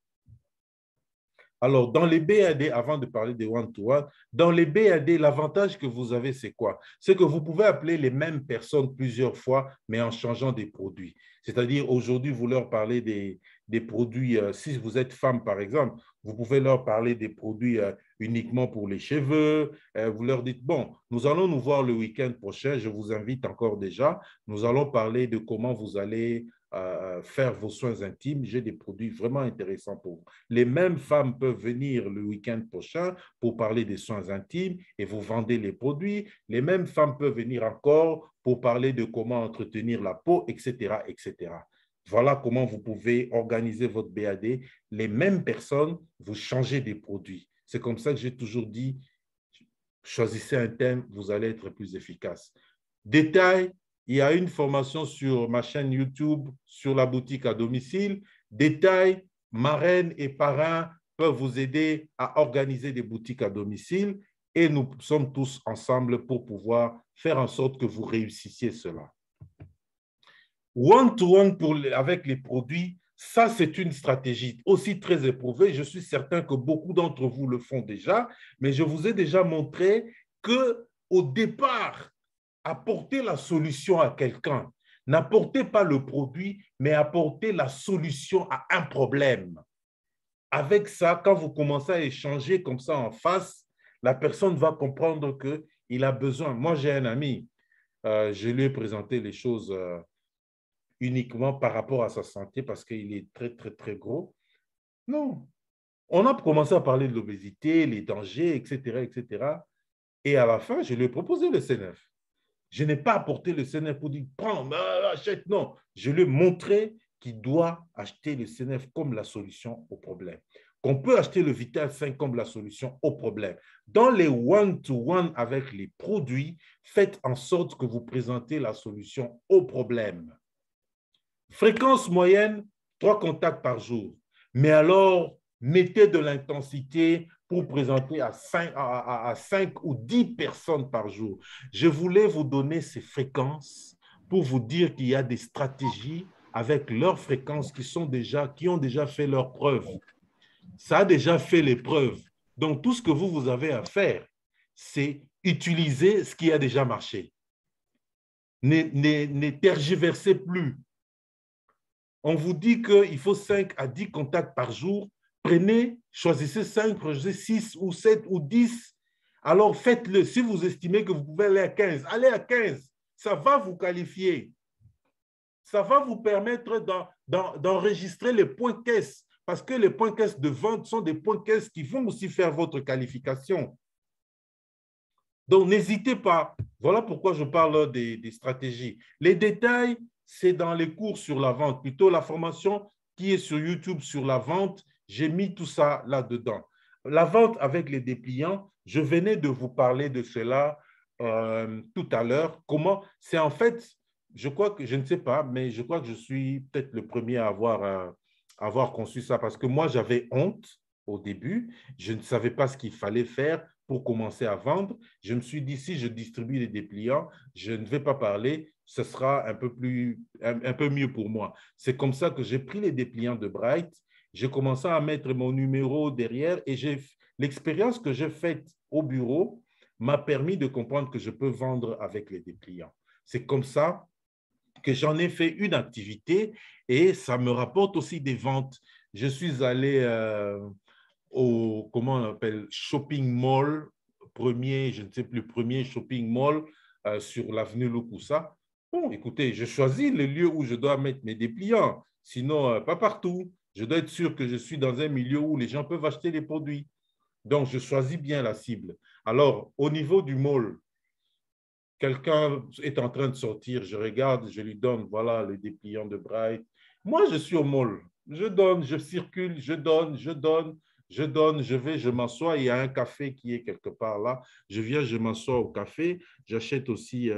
Alors, dans les BAD, avant de parler des one-to-one, dans les BAD, l'avantage que vous avez, c'est quoi? C'est que vous pouvez appeler les mêmes personnes plusieurs fois, mais en changeant des produits. C'est-à-dire, aujourd'hui, vous leur parlez des produits, si vous êtes femme, par exemple, vous pouvez leur parler des produits uniquement pour les cheveux. Vous leur dites, bon, nous allons nous voir le week-end prochain, je vous invite encore déjà. Nous allons parler de comment vous allez faire vos soins intimes. J'ai des produits vraiment intéressants pour vous. Les mêmes femmes peuvent venir le week-end prochain pour parler des soins intimes et vous vendez les produits. Les mêmes femmes peuvent venir encore pour parler de comment entretenir la peau, etc., etc. Voilà comment vous pouvez organiser votre BAD. Les mêmes personnes, vous changez des produits. C'est comme ça que j'ai toujours dit, choisissez un thème, vous allez être plus efficace. Détail, Il y a une formation sur ma chaîne YouTube sur la boutique à domicile. Détails, marraines et parrains peuvent vous aider à organiser des boutiques à domicile et nous sommes tous ensemble pour pouvoir faire en sorte que vous réussissiez cela. One-to-one avec les produits, ça, c'est une stratégie aussi très éprouvée. Je suis certain que beaucoup d'entre vous le font déjà, mais je vous ai déjà montré qu'au départ, apporter la solution à quelqu'un, n'apportez pas le produit, mais apportez la solution à un problème. Avec ça, quand vous commencez à échanger comme ça en face, la personne va comprendre qu'il a besoin. Moi, j'ai un ami, je lui ai présenté les choses uniquement par rapport à sa santé parce qu'il est très, très, très gros. Non. On a commencé à parler de l'obésité, les dangers, etc., etc. Et à la fin, je lui ai proposé le C9. Je n'ai pas apporté le C9 pour dire, prends, achète, non. Je lui ai montré qu'il doit acheter le C9 comme la solution au problème. Qu'on peut acheter le Vital 5 comme la solution au problème. Dans les one-to-one avec les produits, faites en sorte que vous présentez la solution au problème. Fréquence moyenne, 3 contacts par jour. Mais alors, mettez de l'intensité pour présenter à 5 ou 10 personnes par jour. Je voulais vous donner ces fréquences pour vous dire qu'il y a des stratégies avec leurs fréquences qui ont déjà fait leurs preuves. Ça a déjà fait les preuves. Donc, tout ce que vous avez à faire, c'est utiliser ce qui a déjà marché. Ne tergiversez plus. On vous dit qu'il faut 5 à 10 contacts par jour. Prenez, choisissez 5, choisissez 6 ou 7 ou 10. Alors faites-le. Si vous estimez que vous pouvez aller à 15, allez à 15. Ça va vous qualifier. Ça va vous permettre d'enregistrer les points caisse. Parce que les points caisse de vente sont des points caisse qui vont aussi faire votre qualification. Donc, n'hésitez pas. Voilà pourquoi je parle des stratégies. Les détails, c'est dans les cours sur la vente. Plutôt la formation qui est sur YouTube sur la vente, j'ai mis tout ça là-dedans. La vente avec les dépliants, je venais de vous parler de cela tout à l'heure. Comment? C'est en fait, je crois que, je ne sais pas, mais je crois que je suis peut-être le premier à avoir conçu ça parce que moi, j'avais honte au début. Je ne savais pas ce qu'il fallait faire pour commencer à vendre. Je me suis dit, si je distribue les dépliants, je ne vais pas parler, ce sera un peu mieux pour moi. C'est comme ça que j'ai pris les dépliants de Bright, j'ai commencé à mettre mon numéro derrière et l'expérience que j'ai faite au bureau m'a permis de comprendre que je peux vendre avec les dépliants. C'est comme ça que j'en ai fait une activité et ça me rapporte aussi des ventes. Je suis allé au, comment on appelle, shopping mall, je ne sais plus, premier shopping mall sur l'avenue Lukusa. Bon, écoutez, je choisis le lieu où je dois mettre mes dépliants, sinon pas partout. Je dois être sûr que je suis dans un milieu où les gens peuvent acheter les produits. Donc, je choisis bien la cible. Alors, au niveau du mall, quelqu'un est en train de sortir, je regarde, je lui donne, voilà, les dépliants de Bright. Moi, je suis au mall. Je donne, je circule, je donne, je vais, je m'assois. Il y a un café qui est quelque part là. Je viens, je m'assois au café. J'achète aussi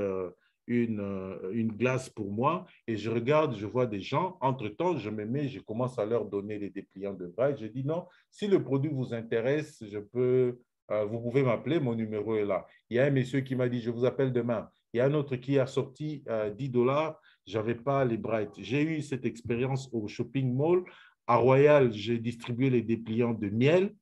une glace pour moi et je regarde, je vois des gens. Entre-temps, je me mets, je commence à leur donner les dépliants de Bright. Je dis non, si le produit vous intéresse, vous pouvez m'appeler, mon numéro est là. Il y a un monsieur qui m'a dit, je vous appelle demain. Il y a un autre qui a sorti 10 $. Je n'avais pas les Bright. J'ai eu cette expérience au shopping mall. À Royal, j'ai distribué les dépliants de miel.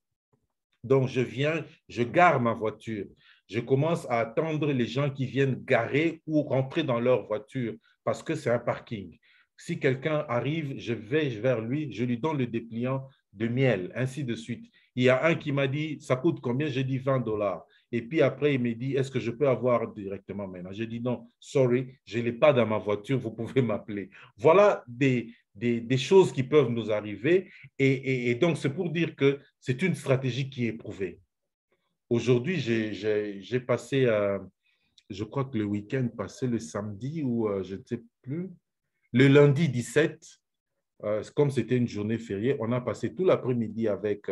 Donc, je viens, je gare ma voiture. Je commence à attendre les gens qui viennent garer ou rentrer dans leur voiture parce que c'est un parking. Si quelqu'un arrive, je vais vers lui, je lui donne le dépliant de miel, ainsi de suite. Il y a un qui m'a dit, ça coûte combien? J'ai dit 20 $. Et puis après, il m'a dit, est-ce que je peux avoir directement maintenant? J'ai dit non, sorry, je ne l'ai pas dans ma voiture, vous pouvez m'appeler. Voilà des choses qui peuvent nous arriver. Et donc, c'est pour dire que c'est une stratégie qui est prouvée. Aujourd'hui, j'ai passé, je crois que le week-end passé, le samedi ou je ne sais plus, le lundi 17, comme c'était une journée fériée, on a passé tout l'après-midi avec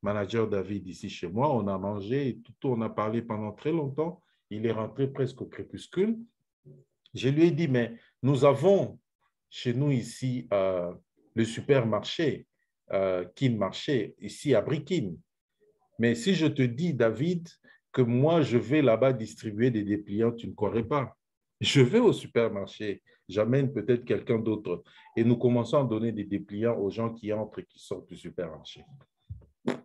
manager David ici chez moi. On a mangé, et tout, on a parlé pendant très longtemps. Il est rentré presque au crépuscule. Je lui ai dit, mais nous avons chez nous ici le supermarché, Kin Marché, ici à Brikin. Mais si je te dis, David, que moi, je vais là-bas distribuer des dépliants, tu ne croirais pas. Je vais au supermarché, j'amène peut-être quelqu'un d'autre et nous commençons à donner des dépliants aux gens qui entrent et qui sortent du supermarché.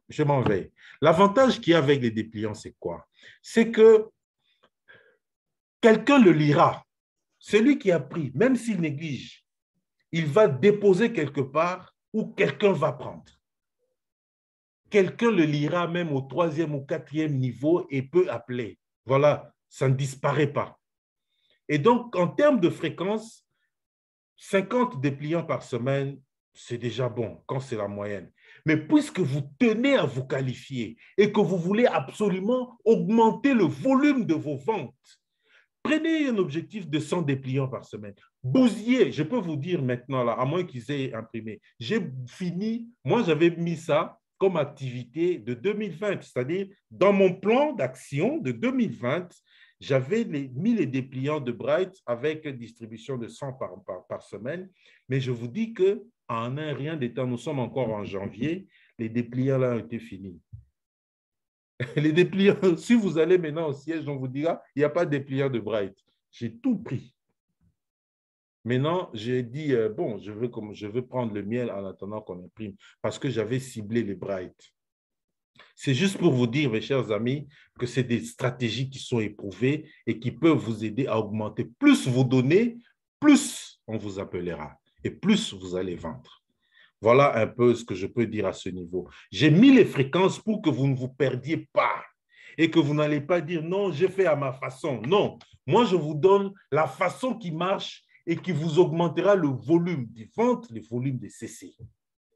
Je m'en vais. L'avantage qu'il y a avec les dépliants, c'est quoi? C'est que quelqu'un le lira. Celui qui a pris, même s'il néglige, il va déposer quelque part où quelqu'un va prendre. Quelqu'un le lira même au 3e ou 4e niveau et peut appeler. Voilà, ça ne disparaît pas. Et donc, en termes de fréquence, 50 dépliants par semaine, c'est déjà bon quand c'est la moyenne. Mais puisque vous tenez à vous qualifier et que vous voulez absolument augmenter le volume de vos ventes, prenez un objectif de 100 dépliants par semaine. Bousillez, je peux vous dire maintenant, là, à moins qu'ils aient imprimé, j'ai fini, moi j'avais mis ça comme activité de 2020, c'est-à-dire dans mon plan d'action de 2020, j'avais mis les dépliants de Bright avec distribution de 100 par semaine, mais je vous dis qu'en un rien des temps, nous sommes encore en janvier, les dépliants là ont été finis. Les dépliants, si vous allez maintenant au siège, on vous dira, il n'y a pas de dépliants de Bright. J'ai tout pris. Maintenant, j'ai dit, bon, je veux prendre le miel en attendant qu'on imprime parce que j'avais ciblé les Bright. C'est juste pour vous dire, mes chers amis, que c'est des stratégies qui sont éprouvées et qui peuvent vous aider à augmenter. Plus vous donnez, plus on vous appellera et plus vous allez vendre. Voilà un peu ce que je peux dire à ce niveau. J'ai mis les fréquences pour que vous ne vous perdiez pas et que vous n'allez pas dire non, j'ai fait à ma façon. Non, moi je vous donne la façon qui marche et qui vous augmentera le volume des ventes, le volume des CC.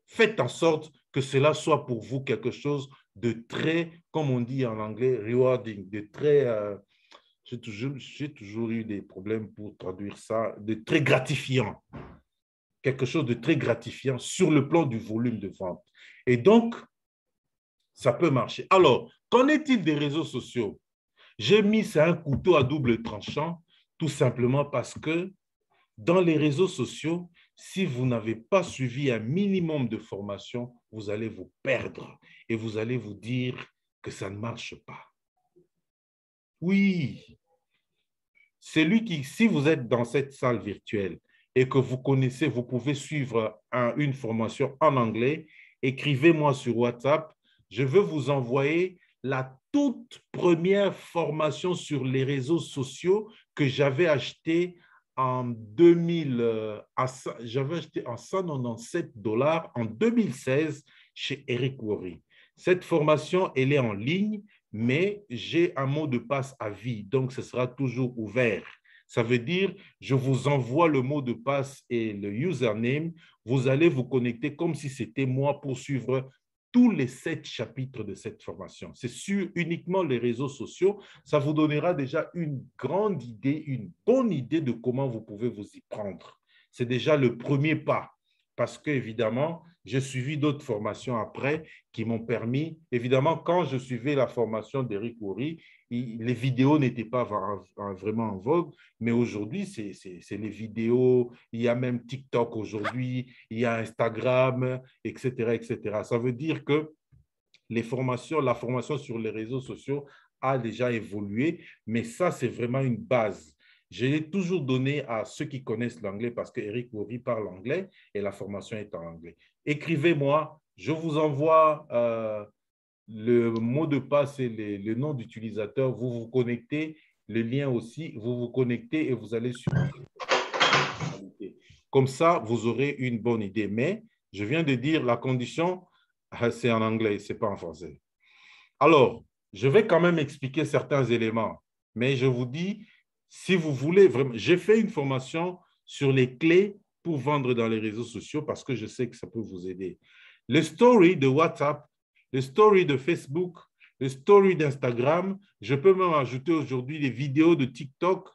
Faites en sorte que cela soit pour vous quelque chose de très, comme on dit en anglais, rewarding, de très, j'ai toujours eu des problèmes pour traduire ça, de très gratifiant. Quelque chose de très gratifiant sur le plan du volume de vente. Et donc, ça peut marcher. Alors, qu'en est-il des réseaux sociaux? J'ai mis ça un couteau à double tranchant, tout simplement parce que dans les réseaux sociaux, si vous n'avez pas suivi un minimum de formation, vous allez vous perdre et vous allez vous dire que ça ne marche pas. Oui, celui qui, si vous êtes dans cette salle virtuelle et que vous connaissez, vous pouvez suivre une formation en anglais, écrivez-moi sur WhatsApp. Je veux vous envoyer la toute première formation sur les réseaux sociaux que j'avais achetée en 2000, j'avais acheté en 197 $ en 2016 chez Eric Worre. Cette formation, elle est en ligne, mais j'ai un mot de passe à vie, donc ce sera toujours ouvert. Ça veut dire, je vous envoie le mot de passe et le username, vous allez vous connecter comme si c'était moi pour suivre tous les 7 chapitres de cette formation. C'est sur uniquement les réseaux sociaux. Ça vous donnera déjà une grande idée, une bonne idée de comment vous pouvez vous y prendre. C'est déjà le premier pas parce qu'évidemment, j'ai suivi d'autres formations après qui m'ont permis, évidemment, quand je suivais la formation d'Eric Worre, les vidéos n'étaient pas vraiment en vogue, mais aujourd'hui, c'est les vidéos, il y a même TikTok aujourd'hui, il y a Instagram, etc., etc. Ça veut dire que la formation sur les réseaux sociaux a déjà évolué, mais ça, c'est vraiment une base. Je l'ai toujours donné à ceux qui connaissent l'anglais parce qu'Eric Worre parle anglais et la formation est en anglais. Écrivez-moi, je vous envoie le mot de passe et le nom d'utilisateur. Vous vous connectez, le lien aussi, vous vous connectez et vous allez sur. Comme ça, vous aurez une bonne idée. Mais je viens de dire la condition, c'est en anglais, ce n'est pas en français. Alors, je vais quand même expliquer certains éléments, mais je vous dis, si vous voulez vraiment, j'ai fait une formation sur les clés pour vendre dans les réseaux sociaux parce que je sais que ça peut vous aider. Les stories de WhatsApp, les stories de Facebook, les stories d'Instagram, je peux même ajouter aujourd'hui les vidéos de TikTok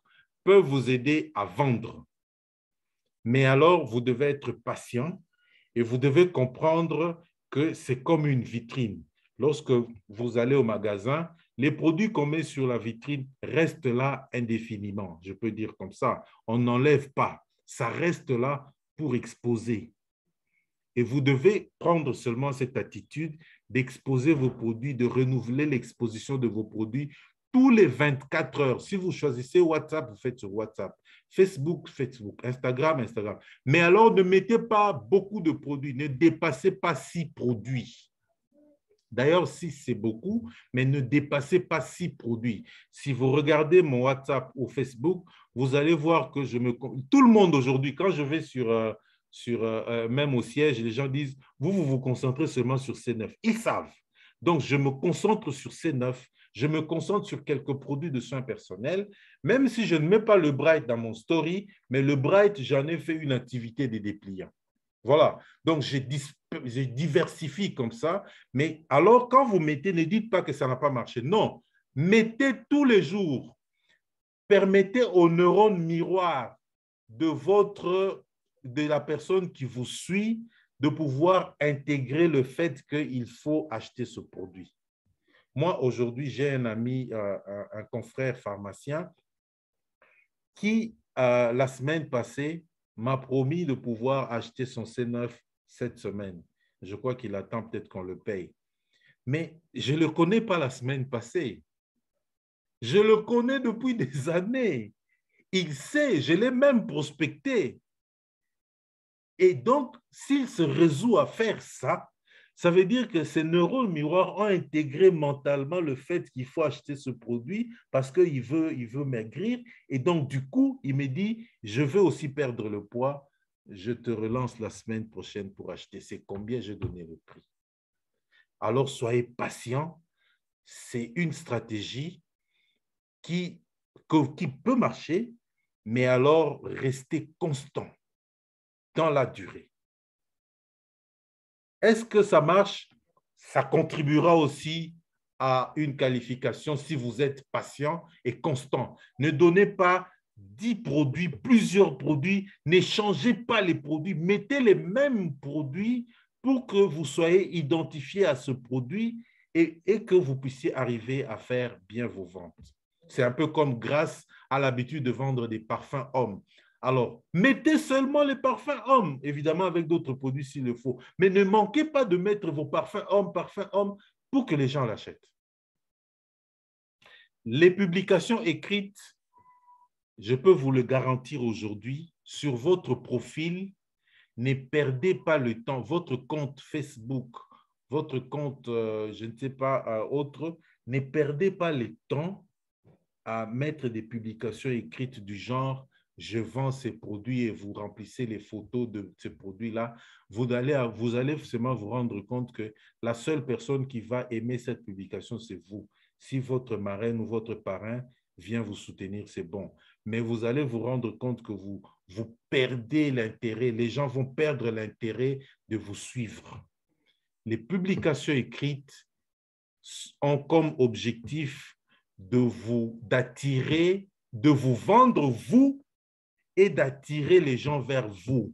peuvent vous aider à vendre. Mais alors, vous devez être patient et vous devez comprendre que c'est comme une vitrine. Lorsque vous allez au magasin, les produits qu'on met sur la vitrine restent là indéfiniment. Je peux dire comme ça. On n'enlève pas. Ça reste là pour exposer. Et vous devez prendre seulement cette attitude d'exposer vos produits, de renouveler l'exposition de vos produits tous les 24 heures. Si vous choisissez WhatsApp, vous faites sur WhatsApp. Facebook, Facebook. Instagram, Instagram. Mais alors, ne mettez pas beaucoup de produits. Ne dépassez pas 6 produits. D'ailleurs, 6, c'est beaucoup, mais ne dépassez pas 6 produits. Si vous regardez mon WhatsApp ou Facebook, vous allez voir que tout le monde aujourd'hui, quand je vais même au siège, les gens disent, vous vous concentrez seulement sur ces 9. Ils savent. Donc, je me concentre sur ces 9. Je me concentre sur quelques produits de soins personnels, même si je ne mets pas le Bright dans mon story, mais le Bright, j'en ai fait une activité des dépliants. Voilà. Donc, je diversifie comme ça. Mais alors, quand vous mettez, ne dites pas que ça n'a pas marché. Non. Mettez tous les jours. Permettez aux neurones miroirs de la personne qui vous suit de pouvoir intégrer le fait qu'il faut acheter ce produit. Moi, aujourd'hui, j'ai un ami, un confrère pharmacien qui, la semaine passée, m'a promis de pouvoir acheter son C9 cette semaine. Je crois qu'il attend peut-être qu'on le paye. Mais je ne le connais pas la semaine passée. Je le connais depuis des années. Il sait, je l'ai même prospecté. Et donc, s'il se résout à faire ça, ça veut dire que ces neurones miroirs ont intégré mentalement le fait qu'il faut acheter ce produit parce qu'il veut maigrir. Et donc, du coup, il me dit, je veux aussi perdre le poids. Je te relance la semaine prochaine pour acheter. C'est combien j'ai donné le prix. Alors, soyez patient. C'est une stratégie qui peut marcher, mais alors restez constant dans la durée. Est-ce que ça marche? Ça contribuera aussi à une qualification si vous êtes patient et constant. Ne donnez pas 10 produits, plusieurs produits, n'échangez pas les produits, mettez les mêmes produits pour que vous soyez identifié à ce produit et que vous puissiez arriver à faire bien vos ventes. C'est un peu comme Grâce a l'habitude de vendre des parfums hommes. Alors, mettez seulement les parfums hommes, évidemment avec d'autres produits s'il le faut, mais ne manquez pas de mettre vos parfums hommes pour que les gens l'achètent. Les publications écrites, je peux vous le garantir aujourd'hui, sur votre profil, ne perdez pas le temps. Votre compte Facebook, votre compte, je ne sais pas, autre, ne perdez pas le temps à mettre des publications écrites du genre « je vends ces produits » et vous remplissez les photos de ces produits-là, vous allez seulement vous rendre compte que la seule personne qui va aimer cette publication, c'est vous. Si votre marraine ou votre parrain vient vous soutenir, c'est bon. Mais vous allez vous rendre compte que vous perdez l'intérêt, les gens vont perdre l'intérêt de vous suivre. Les publications écrites ont comme objectif d'attirer, de vous vendre vous et d'attirer les gens vers vous.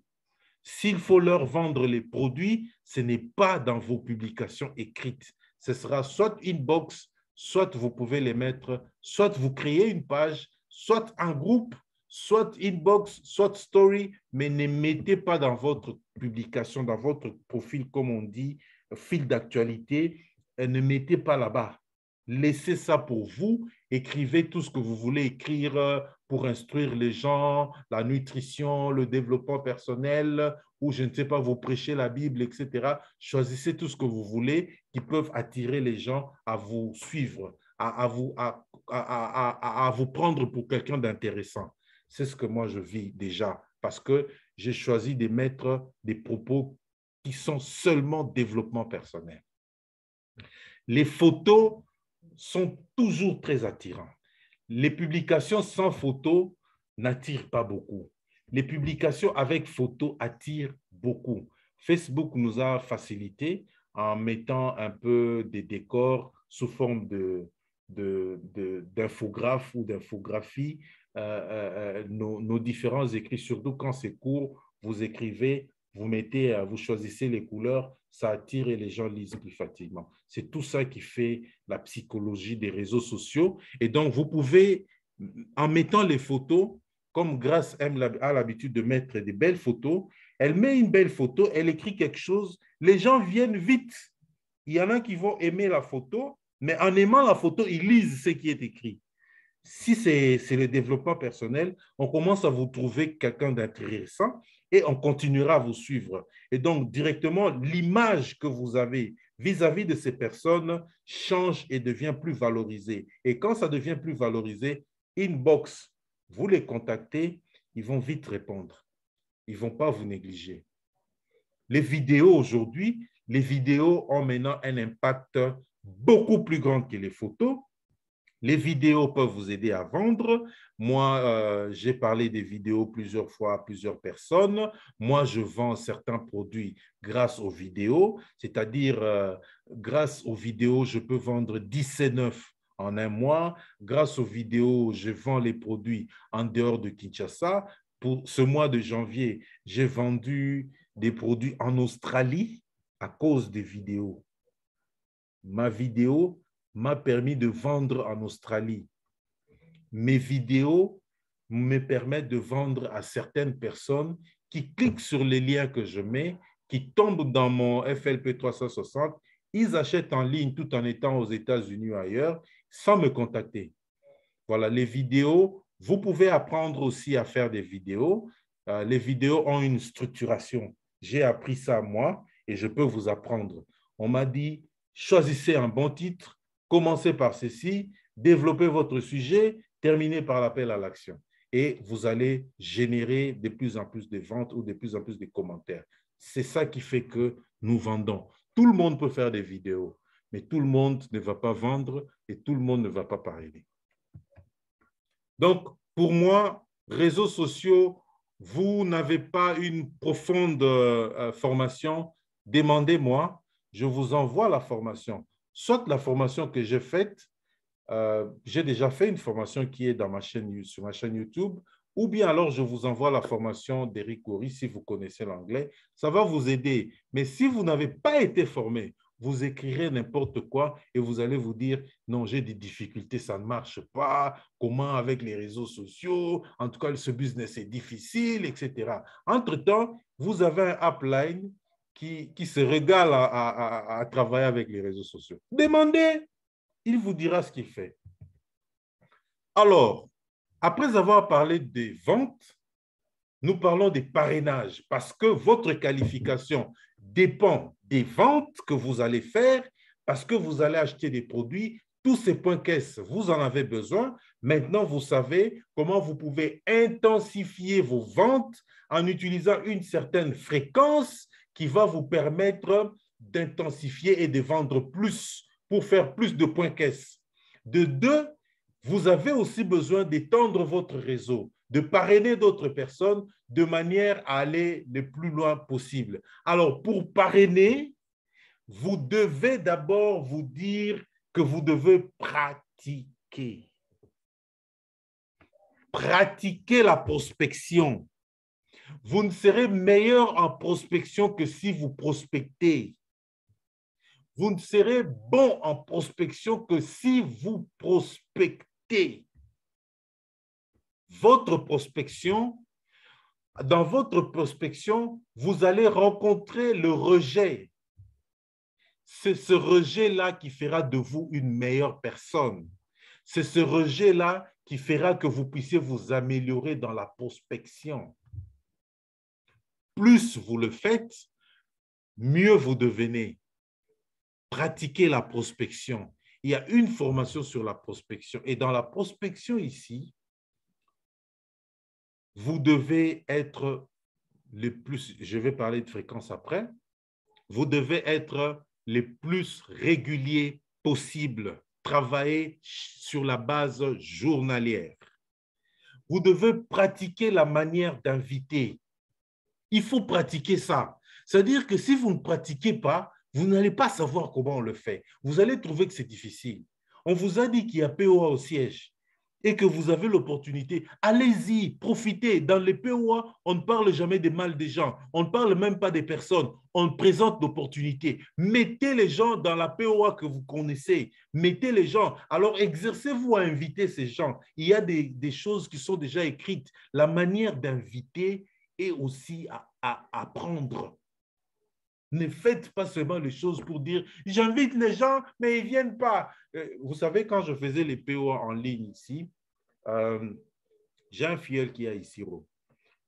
S'il faut leur vendre les produits, ce n'est pas dans vos publications écrites. Ce sera soit inbox, soit vous pouvez les mettre, soit vous créez une page, soit un groupe, soit inbox, soit story, mais ne mettez pas dans votre publication, dans votre profil, comme on dit, fil d'actualité, ne mettez pas là-bas. Laissez ça pour vous, écrivez tout ce que vous voulez écrire pour instruire les gens, la nutrition, le développement personnel, ou je ne sais pas, vous prêchez la Bible, etc. Choisissez tout ce que vous voulez qui peuvent attirer les gens à vous suivre, à vous prendre pour quelqu'un d'intéressant. C'est ce que moi je vis déjà, parce que j'ai choisi de mettre des propos qui sont seulement développement personnel. Les photos sont toujours très attirantes. Les publications sans photo n'attirent pas beaucoup. Les publications avec photo attirent beaucoup. Facebook nous a facilité en mettant un peu des décors sous forme d'infographes ou d'infographies. Nos différents écrits, surtout quand c'est court, vous écrivez vous mettez, vous choisissez les couleurs, ça attire et les gens lisent plus facilement. C'est tout ça qui fait la psychologie des réseaux sociaux. Et donc, vous pouvez, en mettant les photos, comme Grace a l'habitude de mettre des belles photos, elle met une belle photo, elle écrit quelque chose, les gens viennent vite. Il y en a qui vont aimer la photo, mais en aimant la photo, ils lisent ce qui est écrit. Si c'est le développement personnel, on commence à vous trouver quelqu'un d'intéressant et on continuera à vous suivre. Et donc, directement, l'image que vous avez vis-à-vis de ces personnes change et devient plus valorisée. Et quand ça devient plus valorisé, inbox, vous les contactez, ils vont vite répondre. Ils ne vont pas vous négliger. Les vidéos aujourd'hui, les vidéos ont maintenant un impact beaucoup plus grand que les photos. Les vidéos peuvent vous aider à vendre. Moi, j'ai parlé des vidéos plusieurs fois à plusieurs personnes. Moi, je vends certains produits grâce aux vidéos, c'est-à-dire grâce aux vidéos, je peux vendre 10 et 9 en un mois. Grâce aux vidéos, je vends les produits en dehors de Kinshasa. Pour ce mois de janvier, j'ai vendu des produits en Australie à cause des vidéos. Ma vidéo m'a permis de vendre en Australie. Mes vidéos me permettent de vendre à certaines personnes qui cliquent sur les liens que je mets, qui tombent dans mon FLP 360, ils achètent en ligne tout en étant aux États-Unis ou ailleurs, sans me contacter. Voilà, les vidéos, vous pouvez apprendre aussi à faire des vidéos. Les vidéos ont une structuration. J'ai appris ça moi et je peux vous apprendre. On m'a dit, choisissez un bon titre, commencez par ceci, développez votre sujet, terminez par l'appel à l'action. Et vous allez générer de plus en plus de ventes ou de plus en plus de commentaires. C'est ça qui fait que nous vendons. Tout le monde peut faire des vidéos, mais tout le monde ne va pas vendre et tout le monde ne va pas parler. Donc, pour moi, réseaux sociaux, vous n'avez pas une profonde formation, demandez-moi, je vous envoie la formation. Soit la formation que j'ai faite, j'ai déjà fait une formation qui est dans sur ma chaîne YouTube, ou bien alors je vous envoie la formation d'Éric Coury si vous connaissez l'anglais. Ça va vous aider. Mais si vous n'avez pas été formé, vous écrirez n'importe quoi et vous allez vous dire, non, j'ai des difficultés, ça ne marche pas, comment avec les réseaux sociaux, en tout cas, ce business est difficile, etc. Entre-temps, vous avez un upline qui se régale à travailler avec les réseaux sociaux. Demandez, il vous dira ce qu'il fait. Alors, après avoir parlé des ventes, nous parlons des parrainages parce que votre qualification dépend des ventes que vous allez faire parce que vous allez acheter des produits. Tous ces points caisse, vous en avez besoin. Maintenant, vous savez comment vous pouvez intensifier vos ventes en utilisant une certaine fréquence qui va vous permettre d'intensifier et de vendre plus pour faire plus de points caisse. De deux, vous avez aussi besoin d'étendre votre réseau, de parrainer d'autres personnes de manière à aller le plus loin possible. Alors, pour parrainer, vous devez d'abord vous dire que vous devez pratiquer. Pratiquer la prospection. Vous ne serez meilleur en prospection que si vous prospectez. Vous ne serez bon en prospection que si vous prospectez. Votre prospection, dans votre prospection, vous allez rencontrer le rejet. C'est ce rejet-là qui fera de vous une meilleure personne. C'est ce rejet-là qui fera que vous puissiez vous améliorer dans la prospection. Plus vous le faites, mieux vous devenez. Pratiquez la prospection. Il y a une formation sur la prospection. Et dans la prospection ici, vous devez être le plus, je vais parler de fréquence après, vous devez être le plus régulier possible, travailler sur la base journalière. Vous devez pratiquer la manière d'inviter. Il faut pratiquer ça. C'est-à-dire que si vous ne pratiquez pas, vous n'allez pas savoir comment on le fait. Vous allez trouver que c'est difficile. On vous a dit qu'il y a POA au siège. et que vous avez l'opportunité, allez-y, profitez. Dans les POA, on ne parle jamais des mal des gens. On ne parle même pas des personnes. On présente l'opportunité. Mettez les gens dans la POA que vous connaissez. Mettez les gens. Alors, exercez-vous à inviter ces gens. Il y a des choses qui sont déjà écrites. La manière d'inviter est aussi à apprendre. Ne faites pas seulement les choses pour dire « j'invite les gens, mais ils ne viennent pas ». Vous savez, quand je faisais les PO en ligne ici, j'ai un filleul qui est à Isiro.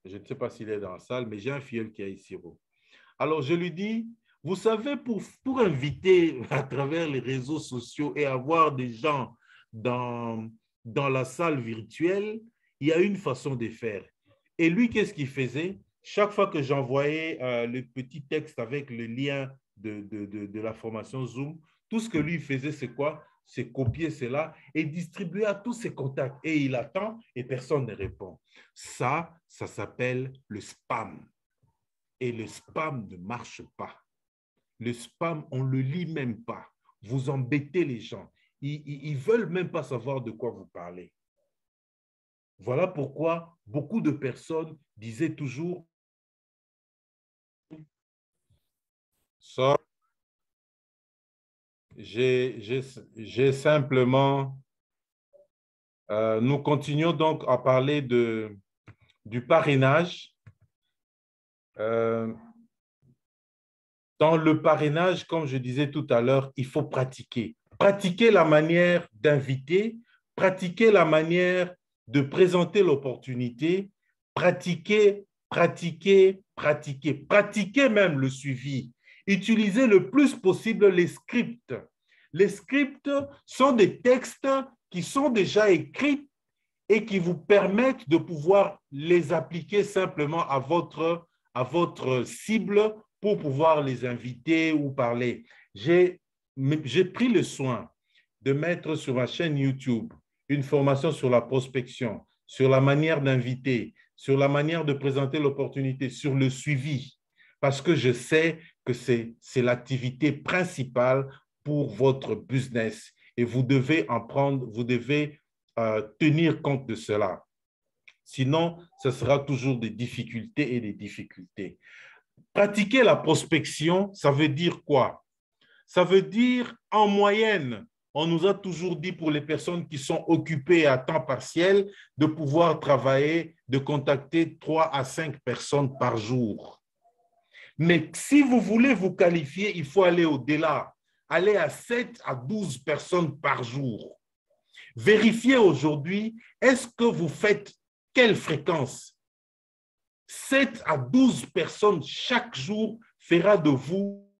Je ne sais pas s'il est dans la salle, mais j'ai un filleul qui est à Isiro. Alors, je lui dis, vous savez, pour inviter à travers les réseaux sociaux et avoir des gens dans la salle virtuelle, il y a une façon de faire. Et lui, qu'est-ce qu'il faisait? Chaque fois que j'envoyais le petit texte avec le lien de la formation Zoom, tout ce que lui faisait, c'est quoi? C'est copier cela et distribuer à tous ses contacts. Et il attend et personne ne répond. Ça s'appelle le spam. Et le spam ne marche pas. Le spam, on ne le lit même pas. Vous embêtez les gens. Ils ne veulent même pas savoir de quoi vous parlez. Voilà pourquoi beaucoup de personnes disaient toujours ça. J'ai simplement... nous continuons donc à parler du parrainage. Dans le parrainage, comme je disais tout à l'heure, il faut pratiquer. Pratiquer la manière d'inviter, pratiquer la manière de présenter l'opportunité, pratiquer même le suivi. Utilisez le plus possible les scripts. Les scripts sont des textes qui sont déjà écrits et qui vous permettent de pouvoir les appliquer simplement à votre cible pour pouvoir les inviter ou parler. J'ai pris le soin de mettre sur ma chaîne YouTube une formation sur la prospection, sur la manière d'inviter, sur la manière de présenter l'opportunité, sur le suivi, parce que je sais que c'est l'activité principale pour votre business et vous devez en prendre, vous devez tenir compte de cela. Sinon, ce sera toujours des difficultés et des difficultés. Pratiquer la prospection, ça veut dire quoi? Ça veut dire, en moyenne, on nous a toujours dit pour les personnes qui sont occupées à temps partiel de pouvoir travailler, de contacter 3 à 5 personnes par jour. Mais si vous voulez vous qualifier, il faut aller au-delà, aller à 7 à 12 personnes par jour. Vérifiez aujourd'hui, est-ce que vous faites quelle fréquence? 7 à 12 personnes chaque jour fera de vous